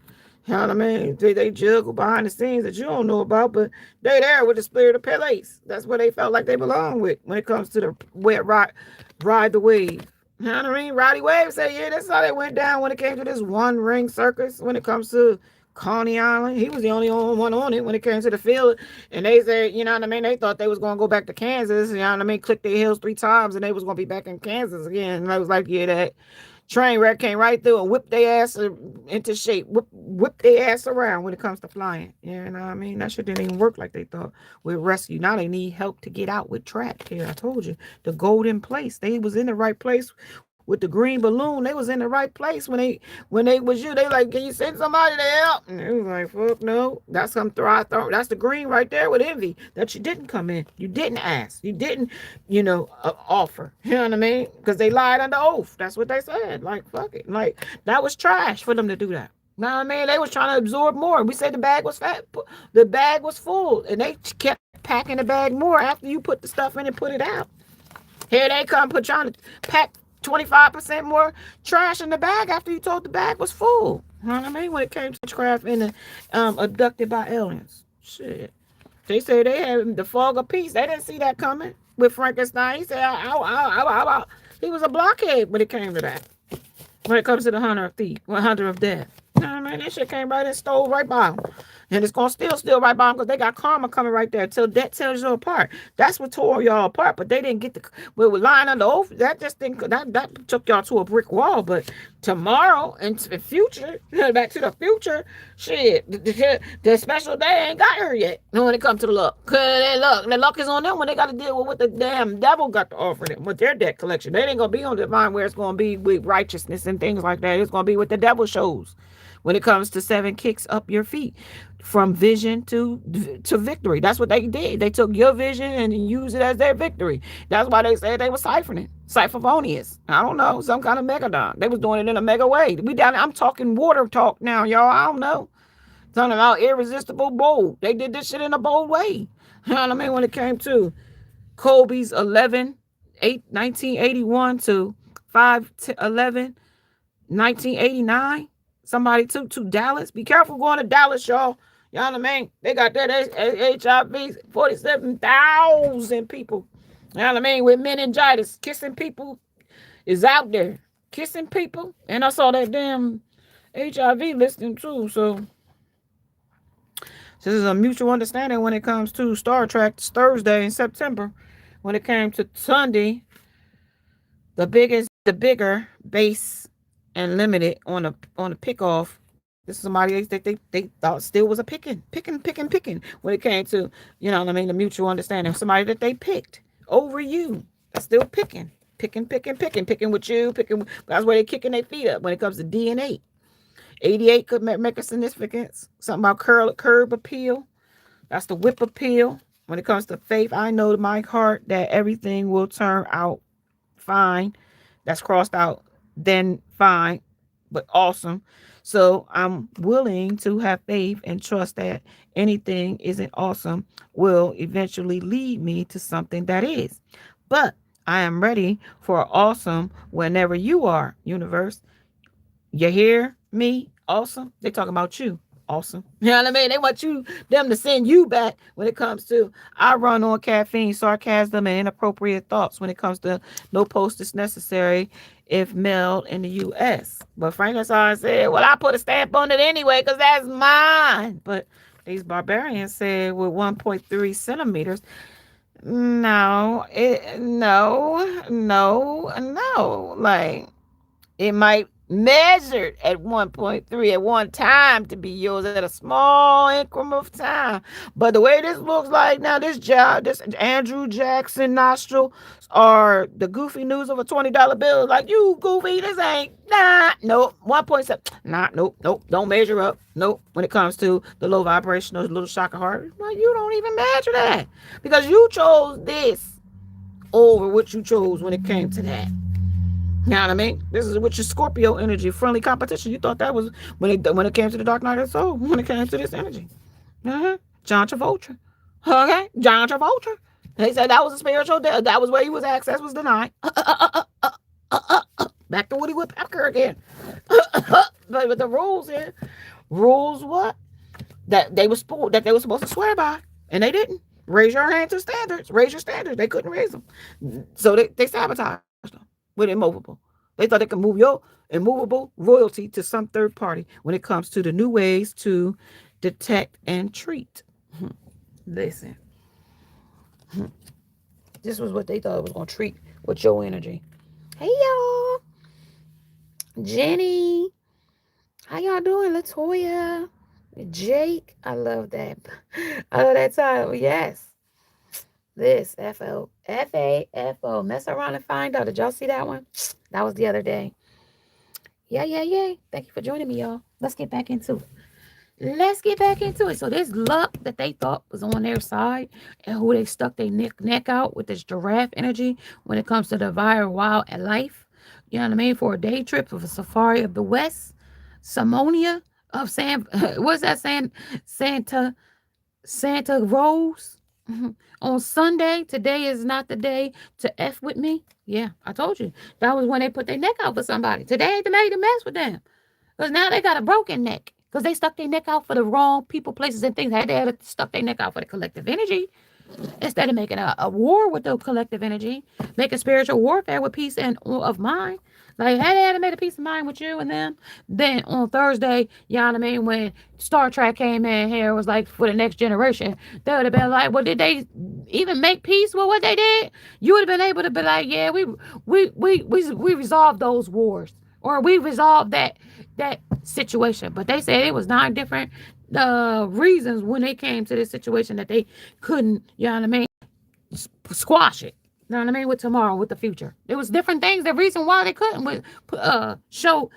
You know what I mean? They juggle behind the scenes that you don't know about, but they there with the spirit of Pele's. That's where they felt like they belong with when it comes to the wet ride the wave. You know what I mean? Roddy Wave said, yeah, that's how they went down when it came to this one ring circus. When it comes to Coney Island, he was the only one on it when it came to the field. And they said, you know what I mean? They thought they was going to go back to Kansas. You know what I mean? Click their heels 3 times and they was going to be back in Kansas again. And I was like, yeah, that train wreck came right through and whipped their ass into shape. Whip their ass around when it comes to flying. You know what I mean? That shit didn't even work like they thought with rescue. Now they need help to get out with track. Here, I told you. The golden place. They was in the right place with the green balloon. They was in the right place when they was you. They like, can you send somebody to help? And it was like, fuck no. That's some that's the green right there with envy that you didn't come in. You didn't ask. You didn't, offer. You know what I mean? Because they lied under oath. That's what they said. Like, fuck it. Like, that was trash for them to do that. You know what I mean? They was trying to absorb more. We said the bag was fat. The bag was full. And they kept packing the bag more after you put the stuff in and put it out. Here they come trying to pack 25% more trash in the bag after you told the bag was full. You know what I mean? When it came to witchcraft and abducted by aliens. Shit. They say they had the fog of peace. They didn't see that coming with Frankenstein. He said, he was a blockhead when it came to that. When it comes to the hunter of death. You know what I mean? That shit came right and stole right by him. And it's going to still steal right by them because they got karma coming right there till that tells you apart. That's what tore y'all apart, but they didn't get we were lying under oath. That just didn't, that took y'all to a brick wall. But tomorrow and the future, back to the future, shit, the special day ain't got her yet when it comes to the luck. Cause the luck is on them when they got to deal with what the damn devil got to offer them with their debt collection. They ain't going to be on the divine where it's going to be with righteousness and things like that. It's going to be what the devil shows. When it comes to 7 kicks up your feet from vision to victory. That's what they did. They took your vision and used it as their victory. That's why they said they were siphoning. Siphonius. I don't know. Some kind of megadon. They was doing it in a mega way. I'm talking water talk now, y'all. I don't know. Talking about irresistible bold. They did this shit in a bold way. You know what I mean? When it came to Kobe's 1981 to 5/11, 1989. Somebody took to Dallas. Be careful going to Dallas, y'all. You know what I mean? They got that HIV, 47,000 people. You know what I mean? With meningitis. Kissing people is out there. Kissing people. And I saw that damn HIV listing too. So this is a mutual understanding when it comes to Star Trek. It's Thursday in September. When it came to Sunday, the bigger base and limited on a pickoff This is somebody that they thought still was a picking when it came to, you know what I mean, the mutual understanding. Somebody that they picked over you. That's still picking with you, picking. That's where they kicking their feet up when it comes to DNA. 88 could make a significance. Something about curb appeal. That's the whip appeal. When it comes to faith, I know in my heart that everything will turn out fine. That's crossed out, then fine, but awesome. So I'm willing to have faith and trust that anything isn't awesome will eventually lead me to something that is. But I am ready for awesome whenever you are, universe. You hear me? Awesome. They talking about you. Awesome. You know what I mean? They want them to send you back when it comes to I run on caffeine, sarcasm, and inappropriate thoughts when it comes to no postage necessary if mailed in the U.S. But Frankenstein said, well, I put a stamp on it anyway because that's mine. But these barbarians said with 1.3 centimeters, no. Like, it might measured at 1.3 at one time to be yours at a small increment of time. But the way this looks like now, this Andrew Jackson nostril or the goofy news of a $20 bill, like, you goofy, this ain't, nope, 1.7, nope, don't measure up, nope, when it comes to the low vibrational little shock of heart. Well, you don't even measure that because you chose this over what you chose when it came to that. You know what I mean? This is with your Scorpio energy, friendly competition. You thought that was when it came to the Dark Night of the Soul, when it came to this energy. John Travolta. Okay? John Travolta. They said that was a spiritual death. That was where he was access was denied. Back to Woody Woodpecker again. But the rules here. Rules what? That they were supposed to swear by. And they didn't. Raise your hand to standards. Raise your standards. They couldn't raise them. So they sabotaged them with immovable. They thought they could move your immovable royalty to some third party when it comes to the new ways to detect and treat. Listen. This was what they thought it was going to treat with your energy. Hey, y'all. Jenny. How y'all doing? Latoya. Jake. I love that. I love that title. Yes. This FAFO. Mess around and find out. Did y'all see that one? That was the other day. Yeah. Thank you for joining me, y'all. Let's get back into it. So this luck that they thought was on their side and who they stuck their neck out with this giraffe energy when it comes to the wild and life. You know what I mean? For a day trip of a safari of the West, Simonia of what's that saying? Santa Rose. On Sunday, today is not the day to F with me. Yeah, I told you. That was when they put their neck out for somebody. Today ain't the day to mess with them. Because now they got a broken neck. Because they stuck their neck out for the wrong people, places, and things. They had stuck their neck out for the collective energy. Instead of making a war with the collective energy, making spiritual warfare with peace and of mind. Like, had they made a peace of mind with you and them, then on Thursday, you know what I mean, when Star Trek came in here, was like for the next generation, they would have been like, well, did they even make peace with what they did? You would have been able to be like, yeah, we resolved those wars, or we resolved that situation. But they said it was 9 different reasons when they came to this situation that they couldn't, you know what I mean, squash it. You know what I mean? With tomorrow, with the future. There was different things. The reason why they couldn't show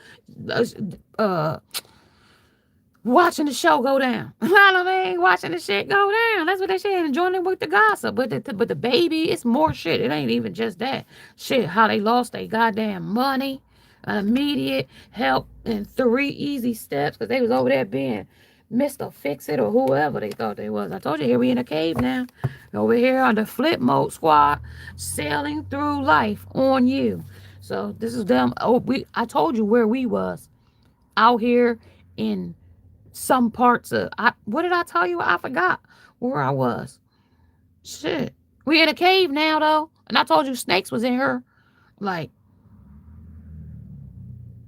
watching the show go down. You know what I mean? Watching the shit go down. That's what they said. And joining with the gossip. But the baby, it's more shit. It ain't even just that. Shit, how they lost their goddamn money. Immediate help in 3 easy steps. Because they was over there being Mr. Fix-It or whoever they thought they was. I told you, here we in a cave now. Over here on the flip mode squad, sailing through life on you. So this is them. I told you where we was. Out here in some parts of, what did I tell you? I forgot where I was. Shit. We in a cave now though. And I told you snakes was in here. Like,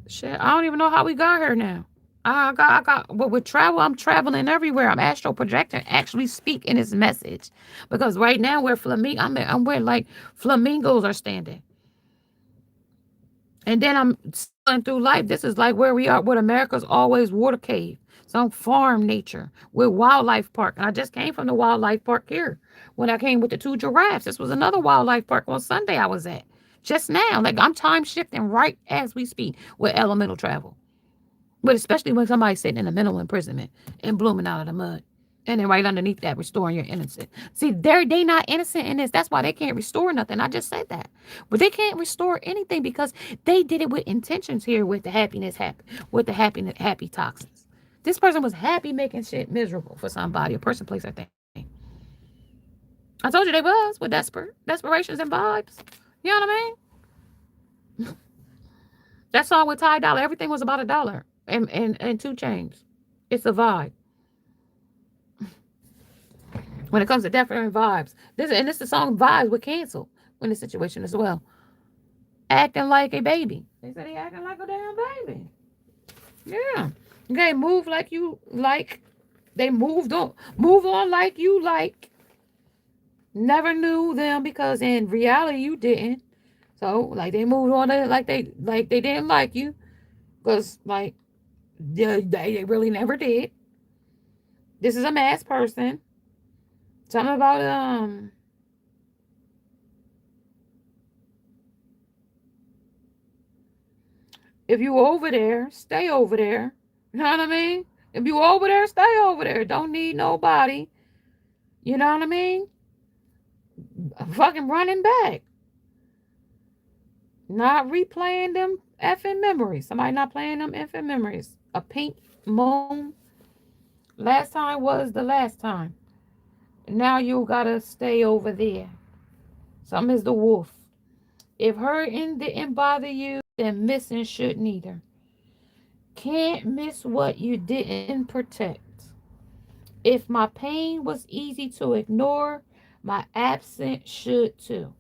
shit, I don't even know how we got here now. But with travel, I'm traveling everywhere. I'm astral projecting, actually speak in this message. Because right now, I'm where like flamingos are standing. And then I'm And through life, this is like where we are, what America's always water cave, some farm nature with wildlife park. And I just came from the wildlife park here when I came with the two giraffes. This was another wildlife park on Sunday I was at just now. Like I'm time shifting right as we speak with elemental travel. But especially when somebody's sitting in a mental imprisonment and blooming out of the mud. And then right underneath that, restoring your innocence. See, they not innocent in this. That's why they can't restore nothing. I just said that. But they can't restore anything because they did it with intentions here with the happiness happy, with the happy toxins. This person was happy making shit miserable for somebody, a person, place, or thing. I told you they was with desperations and vibes. You know what I mean? That song with Ty Dollar, everything was about a dollar and two chains. It's a vibe. When it comes to different vibes. This the song vibes with cancel in this situation as well. Acting like a baby. They said he acting like a damn baby. Yeah. Okay, move like you like. They move on like you like. Never knew them because in reality you didn't. So like they moved on like they didn't like you. Because like they really never did. This is a mass person. Something about if you over there, stay over there. You know what I mean? If you over there, stay over there. Don't need nobody. You know what I mean? Fucking running back. Not replaying them effing memories. Somebody not playing them effing memories. A pink moon. Last time was the last time. Now you gotta stay over there. Some is the wolf. If hurting didn't bother you, then missing shouldn't either. Can't miss what you didn't protect. If my pain was easy to ignore, my absence should too.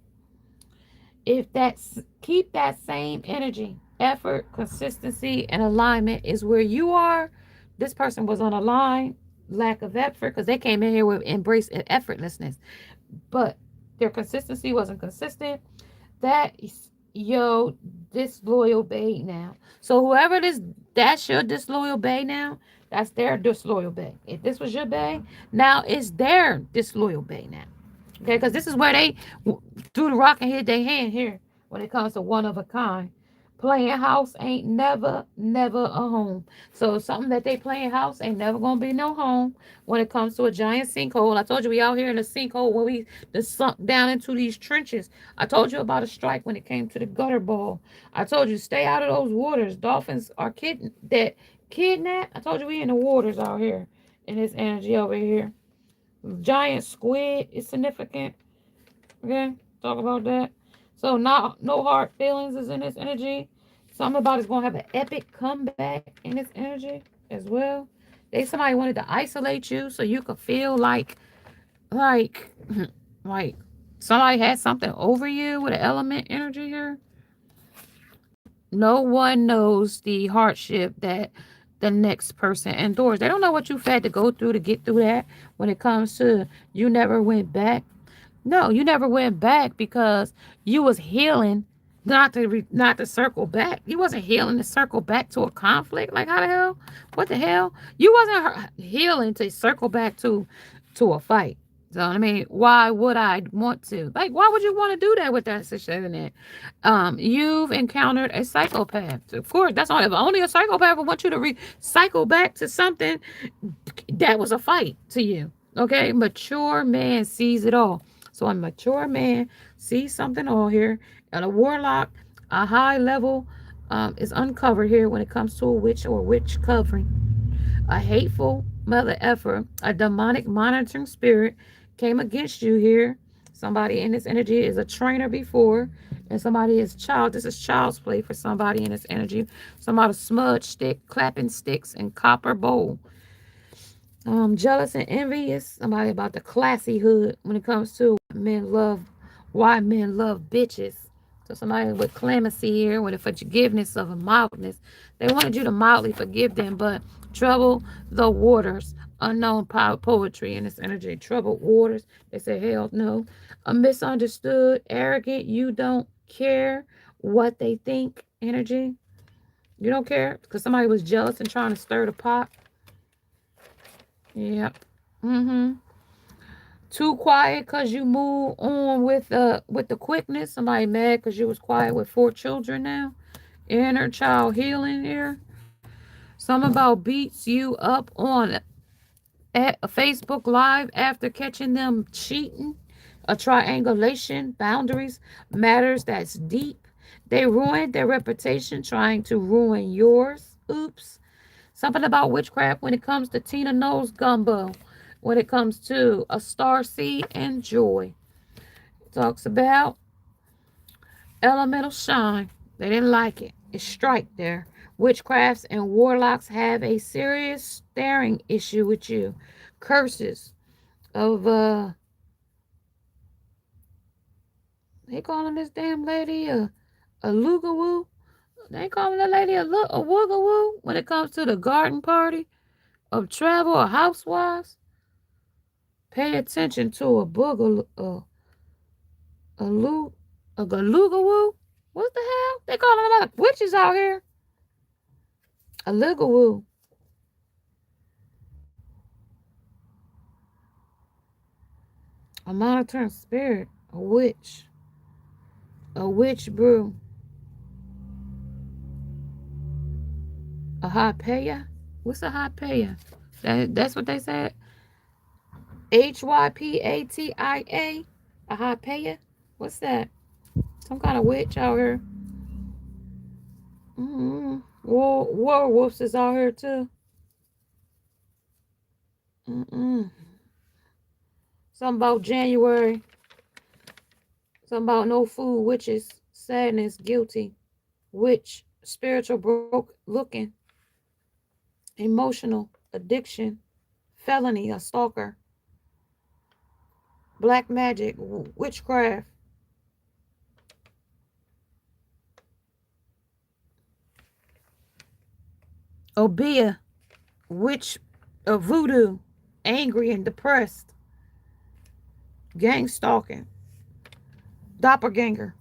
If that's keep that same energy, effort, consistency, and alignment is where you are. This person was on a line, lack of effort, because they came in here with embrace and effortlessness, but their consistency wasn't consistent. That is, yo, disloyal bae now. So whoever that's your disloyal bae now. That's their disloyal bae. If this was your bae, now it's their disloyal bae now. Okay, because this is where they threw the rock and hit their hand here when it comes to one of a kind. Playing house ain't never a home. So something that they playing house ain't never gonna be no home when it comes to a giant sinkhole. I told you we out here in a sinkhole when we just sunk down into these trenches. I told you about a strike when it came to the gutter ball. I told you stay out of those waters. Dolphins are kidnap. I told you we in the waters out here in this energy over here. Giant squid is significant. Okay, talk about that. So not no hard feelings is in this energy. Something about it's gonna have an epic comeback in this energy as well. Somebody wanted to isolate you so you could feel like like somebody had something over you with an element energy here. No one knows the hardship that the next person endures. They don't know what you've had to go through to get through that when it comes to you never went back. No, you never went back because you was healing, not to circle back. You wasn't healing to circle back to a conflict. Like how the hell? What the hell? You wasn't healing to circle back to a fight. So I mean, why would I want to? Like, why would you want to do that with that situation? You've encountered a psychopath. Of course, that's only if only a psychopath would want you to cycle back to something that was a fight to you. Okay, mature man sees it all. So a mature man sees something all here, and a warlock, a high level, is uncovered here when it comes to a witch or witch covering. A hateful mother effer, a demonic monitoring spirit came against you here. Somebody in this energy is a trainer before, and somebody is child. This is child's play for somebody in this energy. Somebody smudge stick, clapping sticks, and copper bowl. Jealous and envious. Somebody about the classy hood when it comes to why men love bitches. So somebody with clemency here, with a forgiveness of a mildness. They wanted you to mildly forgive them, but trouble the waters. Unknown poetry in this energy. Troubled waters. They say, hell no. A misunderstood, arrogant, you don't care what they think energy. You don't care because somebody was jealous and trying to stir the pot. Yep. Mm-hmm. Too quiet because you move on with the quickness. Somebody mad because you was quiet with 4 children now. Inner child healing here. Some about beats you up on at a Facebook Live after catching them cheating. A triangulation, boundaries, matters that's deep. They ruined their reputation trying to ruin yours. Oops. Something about witchcraft when it comes to Tina Knowles gumbo. When it comes to a star seed and joy. It talks about elemental shine. They didn't like it. It's strike there. Witchcrafts and warlocks have a serious staring issue with you. Curses of they calling this damn lady a lugawoo. They calling that lady a woogawoo when it comes to the garden party of travel or housewives. Pay attention to a boogaloo, a loo, a galugawoo. What the hell? They calling them like witches out here. A ligawoo. A monitoring spirit. A witch. A witch brew. A hot payer. What's a hot payer? That's what they said. HYPATIA. A hot payer. What's that? Some kind of witch out here. Werewolves is out here too. Mm-mm. Something about January. Something about no food, witches, sadness, guilty, witch, spiritual broke looking, emotional, addiction, felony, a stalker, black magic, witchcraft, obia, witch of voodoo, angry and depressed, gang stalking, doppelganger.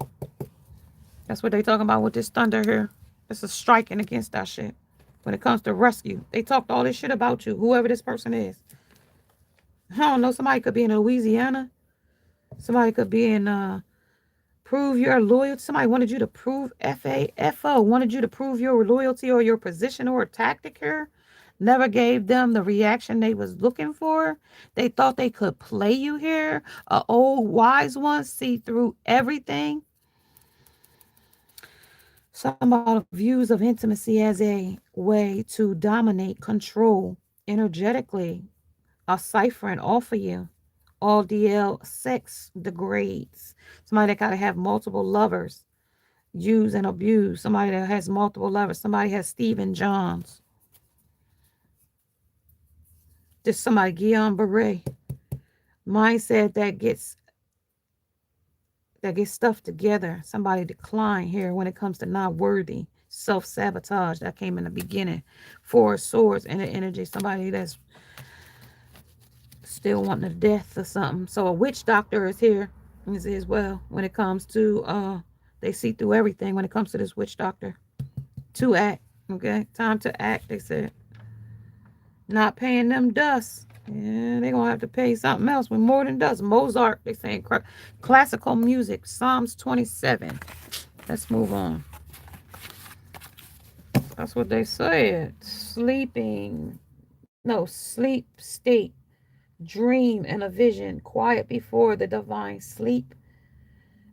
That's what they talking about with this thunder here. This is striking against that shit. When it comes to rescue, they talked all this shit about you, whoever this person is. I don't know. Somebody could be in Louisiana. Somebody could be in prove your loyalty. Somebody wanted you to prove FAFO, wanted you to prove your loyalty or your position or tactic here. Never gave them the reaction they was looking for. They thought they could play you here. A old wise one see through everything. Some about views of intimacy as a way to dominate, control energetically, a ciphering off of you. All DL sex degrades. Somebody that gotta have multiple lovers, use and abuse. Somebody that has multiple lovers. Somebody has Stephen Johns. Just somebody Guillain Barre. Mindset that gets stuff together. Somebody decline here when it comes to not worthy. Self-sabotage that came in the beginning. Four swords in the energy. Somebody that's still wanting a death or something. So a witch doctor is here as well when it comes to they see through everything when it comes to this witch doctor. To act. Okay. Time to act, they said. Not paying them dust. Yeah, they're gonna have to pay something else with more than dust. Mozart, they saying classical music. Psalms 27. Let's move on. That's what they said. Sleeping. No, sleep state. Dream and a vision. Quiet before the divine sleep.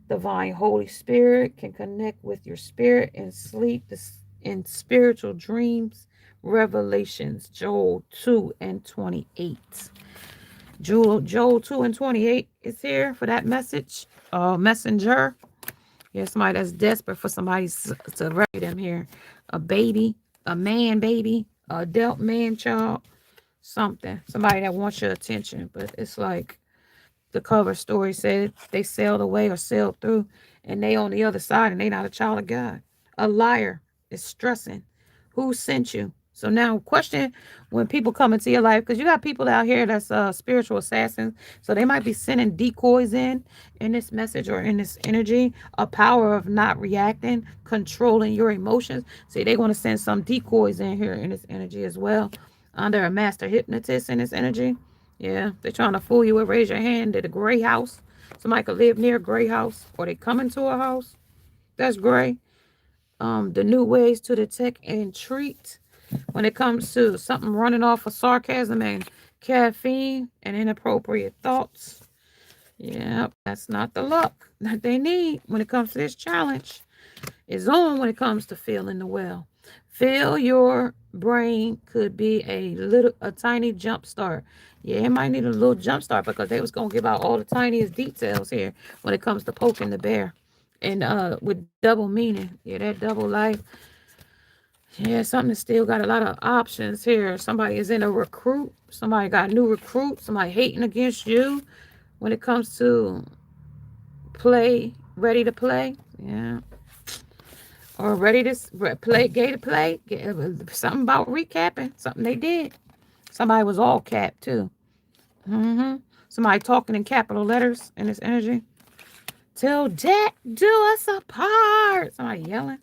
Divine Holy Spirit can connect with your spirit and sleep in spiritual dreams. Revelations, Joel 2 and 28. Joel 2 and 28 is here for that message. Messenger. Here's somebody that's desperate for somebody to rescue them here. A baby, a man baby, a adult man child, something. Somebody that wants your attention. But it's like the cover story said they sailed away or sailed through and they on the other side and they not a child of God. A liar is stressing. Who sent you? So now question when people come into your life, because you got people out here that's spiritual assassins. So they might be sending decoys in this message or in this energy, a power of not reacting, controlling your emotions. See, they want to send some decoys in here in this energy as well. Under a master hypnotist in this energy. Yeah, they're trying to fool you with raise your hand at a gray house. Somebody could live near a gray house, or they come into a house that's gray. The new ways to detect and treat when it comes to something running off of sarcasm and caffeine and inappropriate thoughts. Yep, that's not the luck that they need when it comes to this challenge. It's on when it comes to feeling the well. Feel your brain could be a tiny jump start. Yeah, it might need a little jump start because they was gonna give out all the tiniest details here when it comes to poking the bear. And with double meaning. Yeah, that double life. Yeah, something that still got a lot of options here. Somebody is in a recruit. Somebody got a new recruit. Somebody hating against you when it comes to play, ready to play. Yeah. Or ready to play, gay to play. Something about recapping. Something they did. Somebody was all capped too. Mm-hmm. Somebody talking in capital letters in this energy. Till death do us apart. Somebody yelling.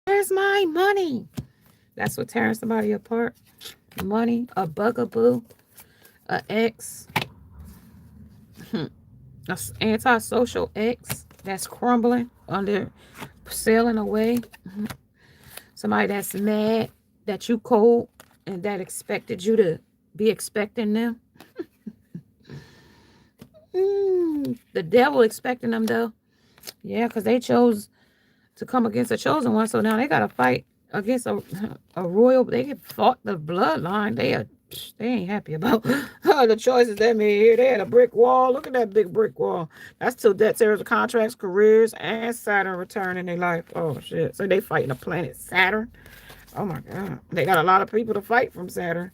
Where's my money? That's what tearing somebody apart. Money, a bugaboo, a ex, an antisocial ex that's crumbling under, sailing away. Somebody that's mad that you cold and that expected you to be expecting them. The devil expecting them though. Yeah, because they chose to come against a chosen one. So now they got to fight against a royal. They fought the bloodline. They ain't happy about the choices they made here. They had a brick wall. Look at that big brick wall. That's till debt, service, contracts, careers, and Saturn return in their life. Oh shit! So they fighting the planet Saturn. Oh my god! They got a lot of people to fight from Saturn.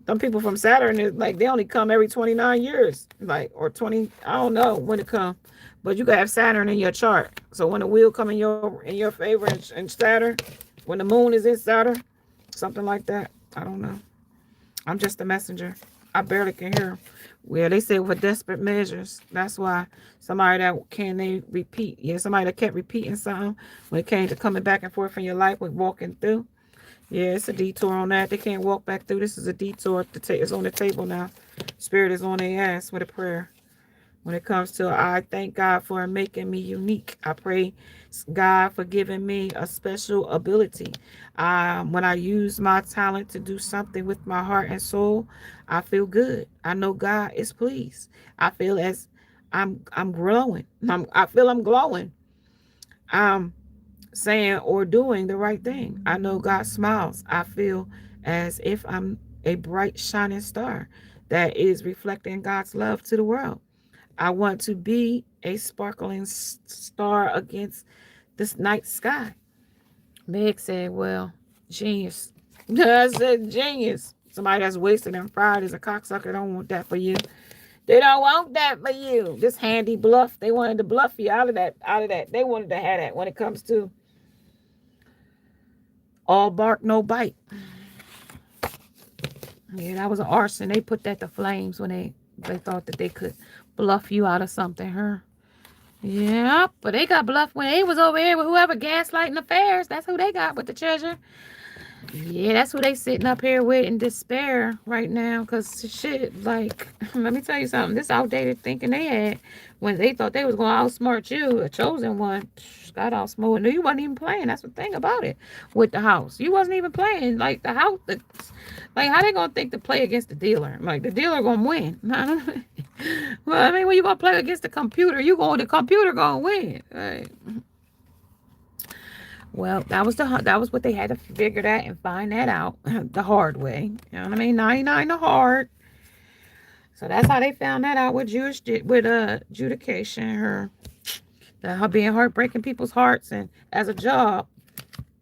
Some people from Saturn is like they only come every 29 years, like or 20. I don't know when it come, but you gotta have Saturn in your chart. So when the wheel come in your favor in Saturn, when the moon is in Saturn, something like that. I don't know. I'm just a messenger. I barely can hear. Well, they say with desperate measures. That's why somebody that can they repeat. Yeah, somebody that kept repeating something when it came to coming back and forth in your life with walking through. Yeah, it's a detour on that. They can't walk back through. This is a detour. It's on the table now. Spirit is on their ass with a prayer. When it comes to, I thank God for making me unique. I pray God for giving me a special ability. When I use my talent to do something with my heart and soul, I feel good. I know God is pleased. I feel as I'm glowing. I feel I'm glowing. I'm saying or doing the right thing. I know God smiles. I feel as if I'm a bright shining star that is reflecting God's love to the world. I want to be a sparkling star against this night sky. Meg said, well, genius. I said, genius. Somebody that's wasted and fried is a cocksucker. Don't want that for you. They don't want that for you. This handy bluff. They wanted to bluff you out of that. They wanted to have that when it comes to all bark, no bite. Yeah, that was an arson. They put that to flames when they thought that they could bluff you out of something, huh? Yeah, but they got bluffed when they was over here with whoever gaslighting affairs. That's who they got with the treasure. Yeah, that's who they sitting up here with in despair right now. Cause shit, like, let me tell you something. This outdated thinking they had when they thought they was gonna outsmart you, a chosen one, got outsmarted. No, you wasn't even playing. That's the thing about it with the house. You wasn't even playing. Like the house, like how they gonna think to play against the dealer? Like the dealer gonna win. Well, I mean, when you gonna play against the computer, the computer gonna win. Right? Well, that was what they had to figure that and find that out the hard way. You know what I mean? 99 the hard. So that's how they found that out with adjudication. Her being heartbreaking people's hearts and as a job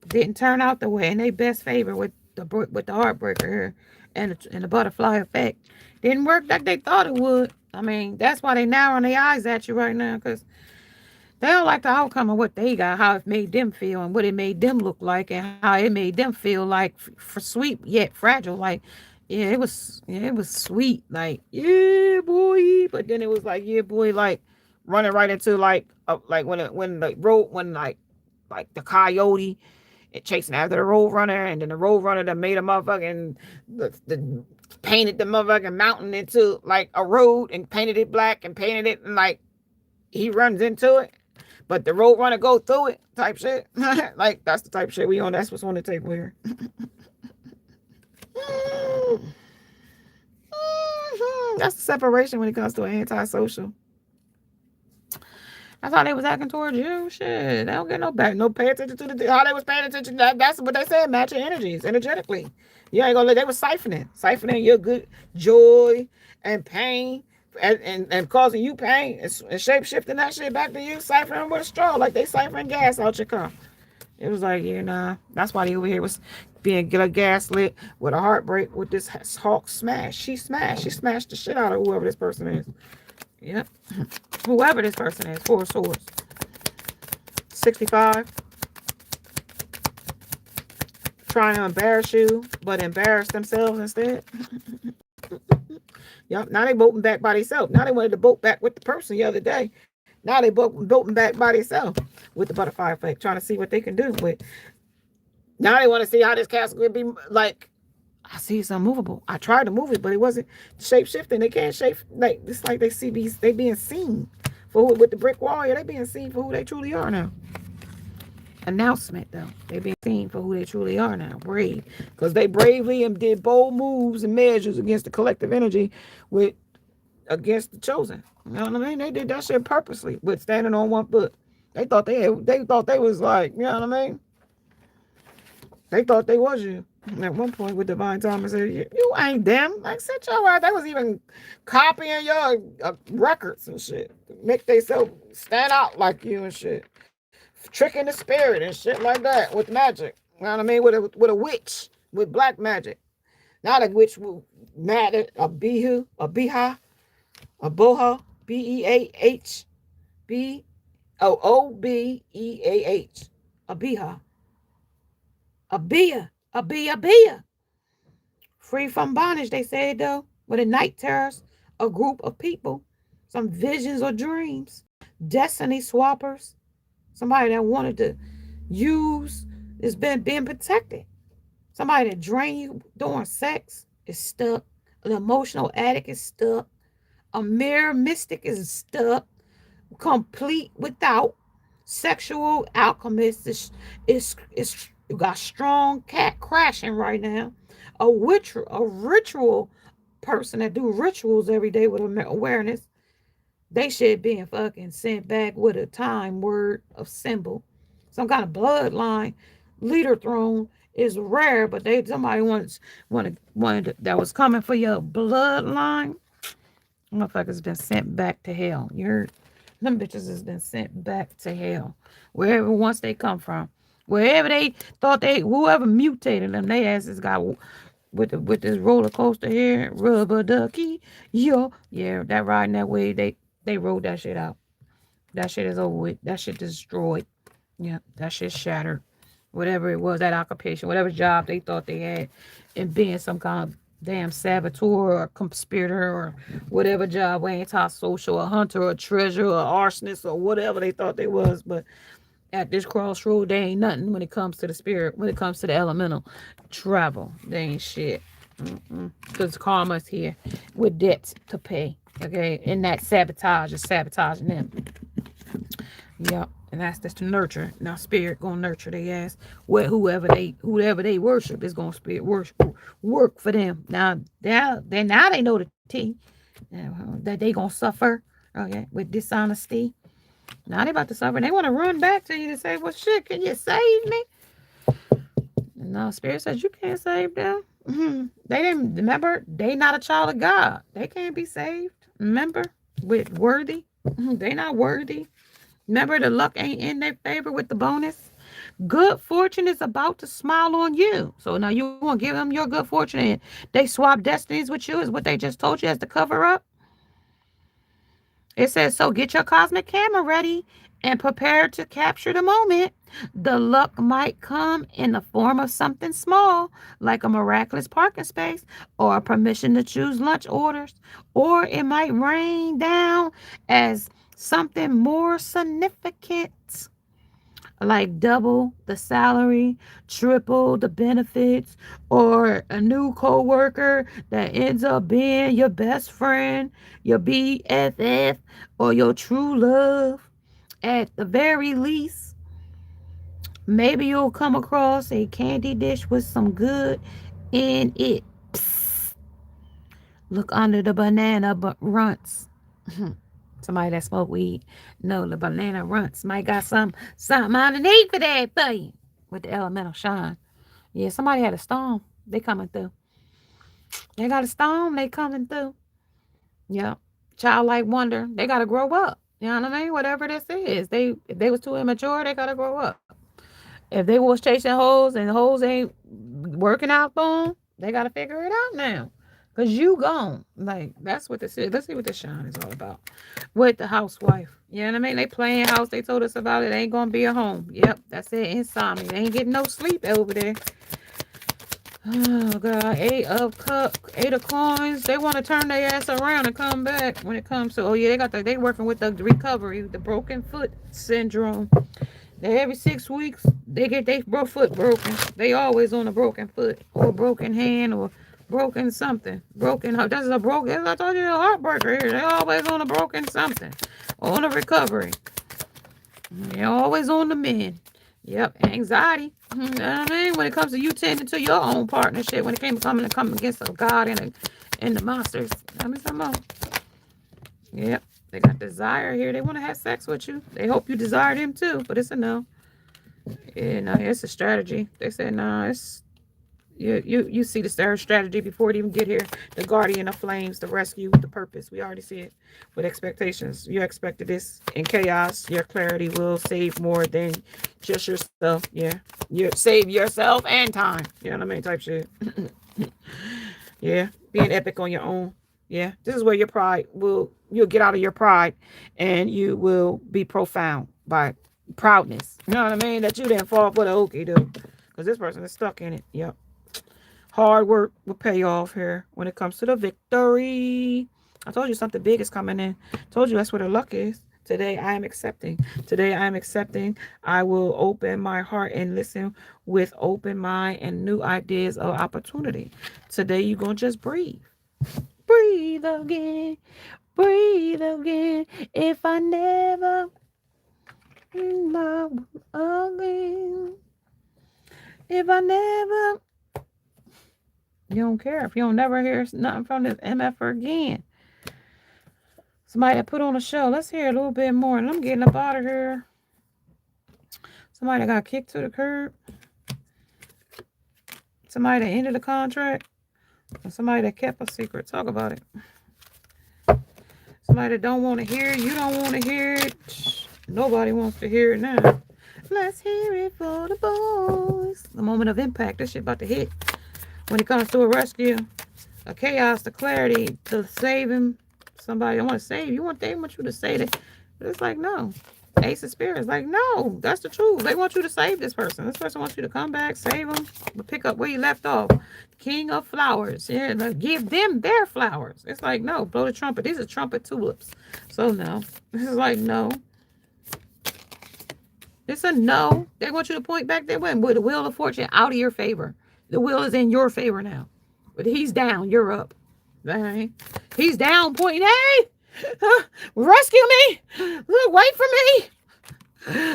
didn't turn out the way in their best favor with the heartbreaker here and the butterfly effect. Didn't work like they thought it would. I mean, that's why they narrowing their eyes at you right now because They don't like the outcome of what they got, how it made them feel, and what it made them look like, and how it made them feel like for sweet yet fragile. Like, yeah, it was sweet. Like, yeah, boy. But then it was like, yeah, boy, like running right into like when the road when like the coyote and chasing after the road runner, and then the road runner that made a motherfucking the painted the motherfucking mountain into like a road and painted it black and painted it and like he runs into it, but the road runner go through it type shit. Like that's the type of shit we on. That's what's on the table here. That's the separation when it comes to an antisocial. That's how they was acting towards you. Shit, they don't get no back. No pay attention to how they was paying attention. That's what they said. Match your energies energetically. You ain't gonna let. They was siphoning your good joy and pain, and causing you pain and shape shifting that shit back to you. Siphoning with a straw, like they siphoning gas out your car. It was like, yeah, nah. That's why they over here was being gaslit with a heartbreak with this hawk smash. She smashed. She smashed the shit out of whoever this person is. Yep. Whoever this person is. 4 swords. 65. Trying to embarrass you, but embarrass themselves instead. Yep. Now they voting back by themselves. Now they wanted to vote back with the person the other day. Now they voting back by themselves with the butterfly effect, trying to see what they can do. But now they want to see how this castle could be like. I see it's unmovable. I tried to move it, but it wasn't shape shifting. They can't shape like it's like they being seen for who, with the brick wall. Yeah, they being seen for who they truly are now. Announcement though, they being seen for who they truly are now. Brave, because they bravely and did bold moves and measures against the collective energy with against the chosen. You know what I mean? They did that shit purposely with standing on one foot. They thought they was like, you know what I mean? They thought they was you. At one point with Divine Thomas said, you ain't them. Like, sit your ass. They was even copying your records and shit. Make themselves stand out like you and shit. Tricking the spirit and shit like that with magic. You know what I mean? With a witch. With black magic. Not a witch mad at a bihu, a biha, a boha, B-E-A-H, B-O-O-B-E-A-H, a biha. A bia, a bia. Free from bondage, they said though. With a night terrors, a group of people, some visions or dreams, destiny swappers, somebody that wanted to use is being protected. Somebody that drain you during sex is stuck. An emotional addict is stuck. A mere mystic is stuck. Complete without. Sexual alchemist is you got strong cat crashing right now. A ritual person that do rituals every day with awareness. They should be fucking sent back with a time word of symbol. Some kind of bloodline leader throne is rare, but they somebody wanted that was coming for your bloodline. Motherfuckers been sent back to hell. You heard? Them bitches has been sent back to hell. Wherever once they come from. Wherever they thought whoever mutated them, they asses got with this roller coaster here, rubber ducky, yo. Yeah, that riding that way, they rode that shit out. That shit is over with. That shit destroyed. Yeah, that shit shattered. Whatever it was, that occupation, whatever job they thought they had, and being some kind of damn saboteur or conspirator or whatever job, anti-social, a hunter, or a treasure, or arsonist, or whatever they thought they was. But at this crossroad, they ain't nothing when it comes to the spirit, when it comes to the elemental travel. They ain't shit. Because karma's here with debts to pay. Okay, and that sabotage is sabotaging them. Yep. And that's just to nurture. Now spirit gonna nurture their ass. Whoever they worship is gonna spirit work for them. Now they know the tea. That they gonna suffer. Okay, with dishonesty. Now they about to suffer. They want to run back to you to say, well shit, can you save me? And now spirit says you can't save them. They didn't remember, they not a child of God. They can't be saved. Remember? With worthy. They not worthy. Remember, the luck ain't in their favor with the bonus. Good fortune is about to smile on you. So now you want to give them your good fortune and they swap destinies with you, is what they just told you as the cover up. It says, so get your cosmic camera ready and prepare to capture the moment. The luck might come in the form of something small, like a miraculous parking space or a permission to choose lunch orders, or it might rain down as something more significant, like double the salary, triple the benefits, or a new coworker that ends up being your best friend, your BFF, or your true love. At the very least, maybe you'll come across a candy dish with some good in it. Psst. Look under the banana runts. Somebody that smoke weed. No, the banana runts might got something underneath for that for you. With the elemental shine. Yeah, somebody had a storm. They coming through. They got a storm. They coming through. Yeah. Childlike wonder. They gotta grow up. You know what I mean? Whatever this is. If they was too immature, they gotta grow up. If they was chasing hoes and hoes ain't working out for them, they got to figure it out now. Because you gone. Like, that's what this is. Let's see what this shine is all about. With the housewife. You know what I mean? They playing house. They told us about it. Ain't going to be a home. Yep, that's it. Insomnia. They ain't getting no sleep over there. Oh, God. Eight of coins. They want to turn their ass around and come back when it comes to, oh, yeah, they working with the recovery, the broken foot syndrome. They every 6 weeks they get their foot broken. They always on a broken foot or a broken hand or broken something. Broken heart. That's a broken. I told you a heartbreaker here. They always on a broken something. On a recovery. They're always on the mend. Yep, anxiety. You know what I mean? When it comes to you tending to your own partnership, when it came to come against a God and the monsters. Tell me some more. Yep. They got desire here. They want to have sex with you. They hope you desire them too, but it's a no. Yeah, no, it's a strategy. They said, no, it's you see the strategy before it even get here. The guardian of flames, the rescue, the purpose. We already see it with expectations. You expected this in chaos. Your clarity will save more than just yourself. Yeah, you save yourself and time. You know what I mean? Type shit. Yeah, being epic on your own. Yeah, this is where your pride you'll get out of your pride and you will be profound by proudness. You know what I mean? That you didn't fall for the okie do. Because this person is stuck in it. Yep. Hard work will pay off here when it comes to the victory. I told you something big is coming in. Told you that's where the luck is. Today I am accepting. Today I am accepting. I will open my heart and listen with open mind and new ideas of opportunity. Today you're going to just breathe. Breathe again. Breathe again. If I never love again. If I never. You don't care if you don't never hear nothing from this MF again. Somebody that put on a show. Let's hear a little bit more. And I'm getting up out of here. Somebody that got kicked to the curb. Somebody that ended the contract. Or somebody that kept a secret. Talk about it. Somebody that don't want to hear it. You don't want to hear it. Nobody wants to hear it now. Let's hear it for the boys. The moment of impact. This shit about to hit. When it comes to a rescue. A chaos, the clarity, to save him. Somebody I want to save you. They want you to say that. But it's like, no. Ace of Spirits, like, no, that's the truth. They want you to save this person. This person wants you to come back, save them, but pick up where you left off. King of Flowers. Yeah, like, give them their flowers. It's like, no, blow the trumpet. These are trumpet tulips. So, no. This is like, no. It's a no. They want you to point back their way with the wheel of fortune out of your favor. The wheel is in your favor now. But he's down, you're up. Right? He's down, pointing, hey! Rescue me! Look, wait for me!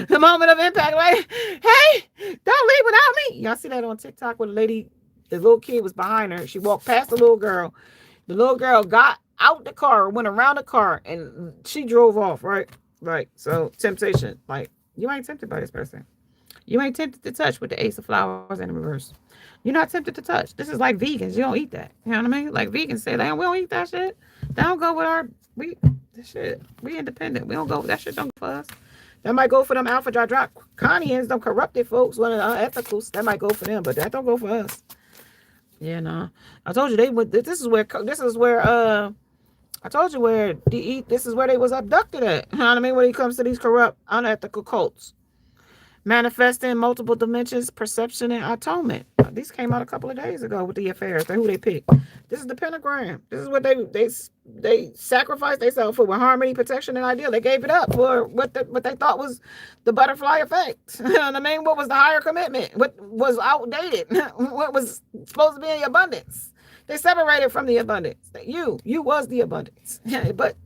The moment of impact, like, hey, don't leave without me. Y'all see that on TikTok where the lady, the little kid was behind her. She walked past the little girl. The little girl got out the car, went around the car, and she drove off, right? Right. So, temptation. Like, you ain't tempted by this person. You ain't tempted to touch with the Ace of Flowers in the reverse. You're not tempted to touch. This is like vegans. You don't eat that. You know what I mean? Like vegans say, we don't eat that shit. They don't go with this shit. We independent. We don't go, that shit don't go for us. That might go for them alpha draconians, them corrupted folks, one of the unethicals. That might go for them, but that don't go for us. Yeah, no. I told you this is where I told you where this is where they was abducted at. You know what I mean? When it comes to these corrupt, unethical cults. Manifesting multiple dimensions, perception, and atonement. These came out a couple of days ago with the affairs. Who they picked. This is the pentagram. This is what they sacrificed themselves for, with harmony, protection, and ideal. They gave it up for what they thought was the butterfly effect. You know what I mean? What was the higher commitment? What was outdated? What was supposed to be in abundance? They separated from the abundance. You was the abundance. But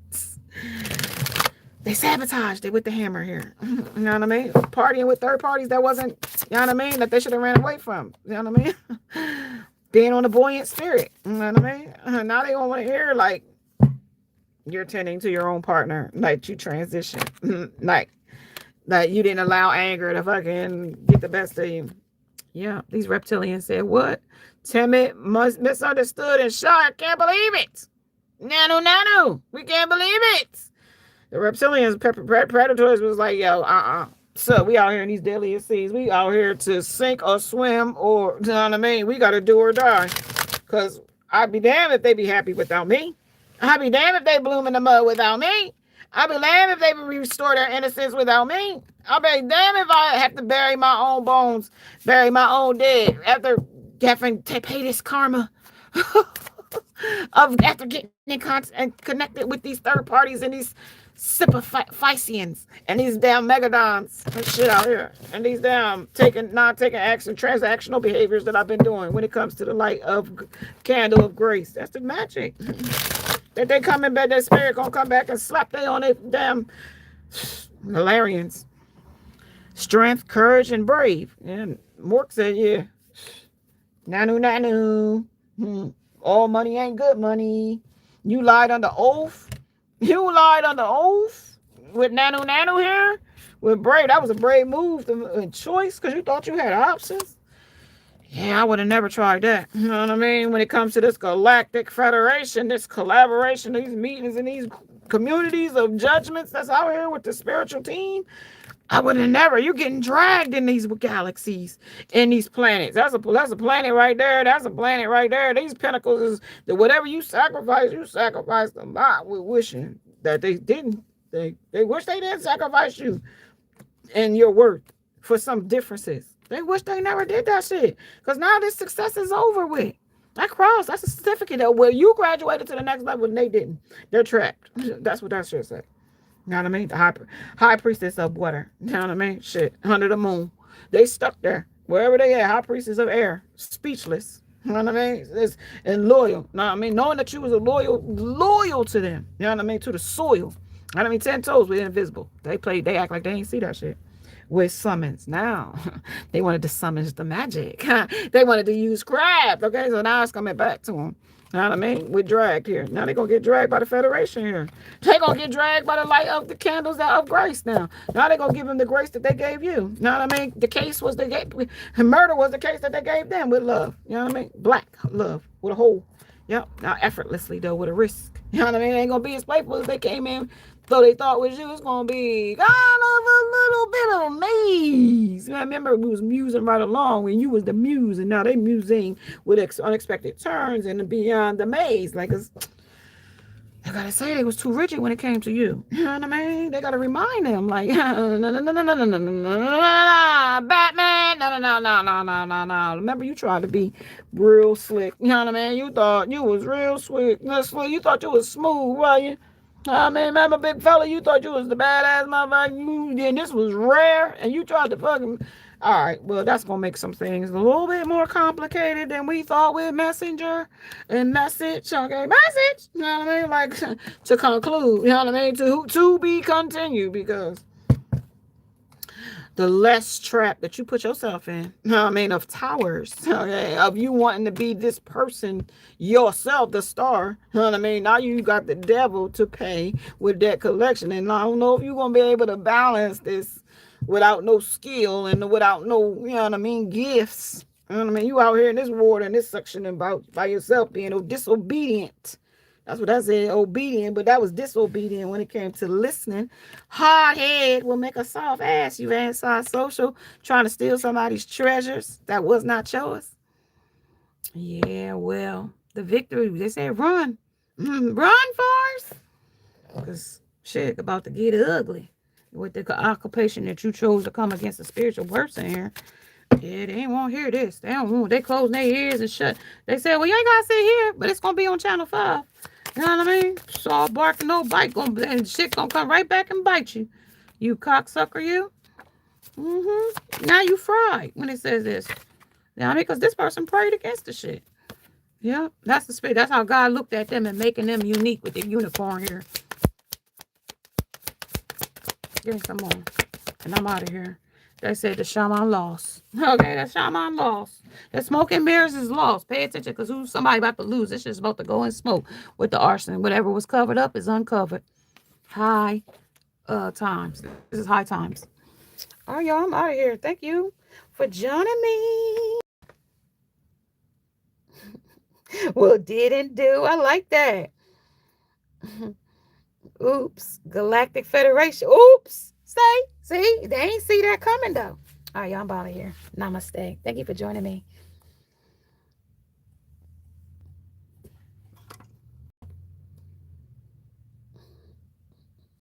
they sabotaged it with the hammer here. You know what I mean? Partying with third parties that wasn't, you know what I mean, that they should have ran away from. You know what I mean? Being on a buoyant spirit. You know what I mean? Now they don't want to hear like you're tending to your own partner, like you transition. like you didn't allow anger to fucking get the best of you. Yeah, these reptilians said, what? Timid, misunderstood, and shy. I can't believe it. Nanu. We can't believe it. The reptilians, predators was like, yo, So we out here in these deadliest seas. We out here to sink or swim or, you know what I mean? We got to do or die. Because I'd be damned if they be happy without me. I'd be damned if they bloom in the mud without me. I'd be damned if they restore their innocence without me. I'd be damned if I have to bury my own bones, bury my own dead after having to pay this karma. After getting and connected with these third parties and these Sypophysians and these damn megadons and shit out here, and these damn not taking action, transactional behaviors that I've been doing when it comes to the light of candle of grace. That's the magic. That they come in bed, their spirit gonna come back and slap they on it damn Valerians. Strength, courage, and brave. And Mork said, yeah. Nanu. All money ain't good money. You lied under oath. You lied under oath with Nanu here. With brave, that was a brave move and choice because you thought you had options. Yeah, I would have never tried that. You know what I mean? When it comes to this galactic federation, this collaboration, these meetings and these communities of judgments that's out here with the spiritual team, I would have never. You're getting dragged in these galaxies, in these planets. That's a planet right there. That's a planet right there. These pinnacles is that whatever you sacrifice them. We're wishing that they didn't. They wish they didn't sacrifice you and your worth for some differences. They wish they never did that shit. Because now this success is over with. That cross, that's a certificate of where you graduated to the next level and they didn't. They're trapped. That's what that should say. You know what I mean? The high priestess of water. You know what I mean? Shit. Under the moon. They stuck there. Wherever they at. High priestess of air. Speechless. You know what I mean? And loyal. You know what I mean? Knowing that you was loyal to them. You know what I mean? To the soil. You know what I mean? 10 toes were invisible. They act like they ain't see that shit. With summons. Now, they wanted to summon the magic. They wanted to use craft. Okay, so now it's coming back to them. You know what I mean? We're dragged here. Now they're going to get dragged by the Federation here. They're going to get dragged by the light of the candles of grace now. Now they're going to give them the grace that they gave you. You know what I mean? The case was murder was the case that they gave them with love. You know what I mean? Black love with a hole. Yep. Now effortlessly though with a risk. You know what I mean? It ain't going to be as playful as they came in. So they thought was you. It's going to be kind of a little bit of a maze. I remember we was musing right along when you was the muse, and now they musing with unexpected turns and beyond the maze. Like, I got to say they was too rigid when it came to you. You know what I mean? They got to remind them, like, no, Batman, no. Remember you tried to be real slick. You know what I mean? You thought you was real slick. You thought you was smooth, right? You? I mean, remember, big fella, you thought you was the badass motherfucker, and this was rare, and you tried to fucking... All right, well, that's going to make some things a little bit more complicated than we thought with messenger and message, okay? Message, you know what I mean? Like, to conclude, you know what I mean? To be continued, because the less trap that you put yourself in, you know what I mean, of towers, okay, of you wanting to be this person yourself, the star, you know what I mean? Now you got the devil to pay with debt collection, and I don't know if you're going to be able to balance this without no skill and without no, you know what I mean, gifts. You know what I mean? You out here in this water, in this section about by yourself being disobedient. That's what I said, obedient, but that was disobedient when it came to listening. Hard head will make a soft ass, you anti-social, trying to steal somebody's treasures that was not yours. Yeah, well, the victory, they said run. Run, Forrest. Because shit about to get ugly. With the occupation that you chose to come against a spiritual person here. Yeah, they ain't want to hear this. They don't want. They closing their ears and shut. They said, "Well, you ain't gotta sit here, but it's gonna be on Channel 5." You know what I mean? Saw barking, no bite, and shit gonna come right back and bite you. You cocksucker, you. Now you fried when it says this. You know what I mean? Because this person prayed against the shit. Yeah, that's the spirit. That's how God looked at them and making them unique with the unicorn here. Give me some more. And I'm out of here. They said the shaman lost. Okay, the shaman lost. The smoking mirrors is lost. Pay attention because who's somebody about to lose. This shit's about to go and smoke with the arson. Whatever was covered up is uncovered. High times. This is high times. All right, y'all. I'm out of here. Thank you for joining me. Well, didn't do. I like that. Oops. Galactic Federation. Oops. See? They ain't see that coming, though. All right, y'all. I'm out of here. Namaste. Thank you for joining me.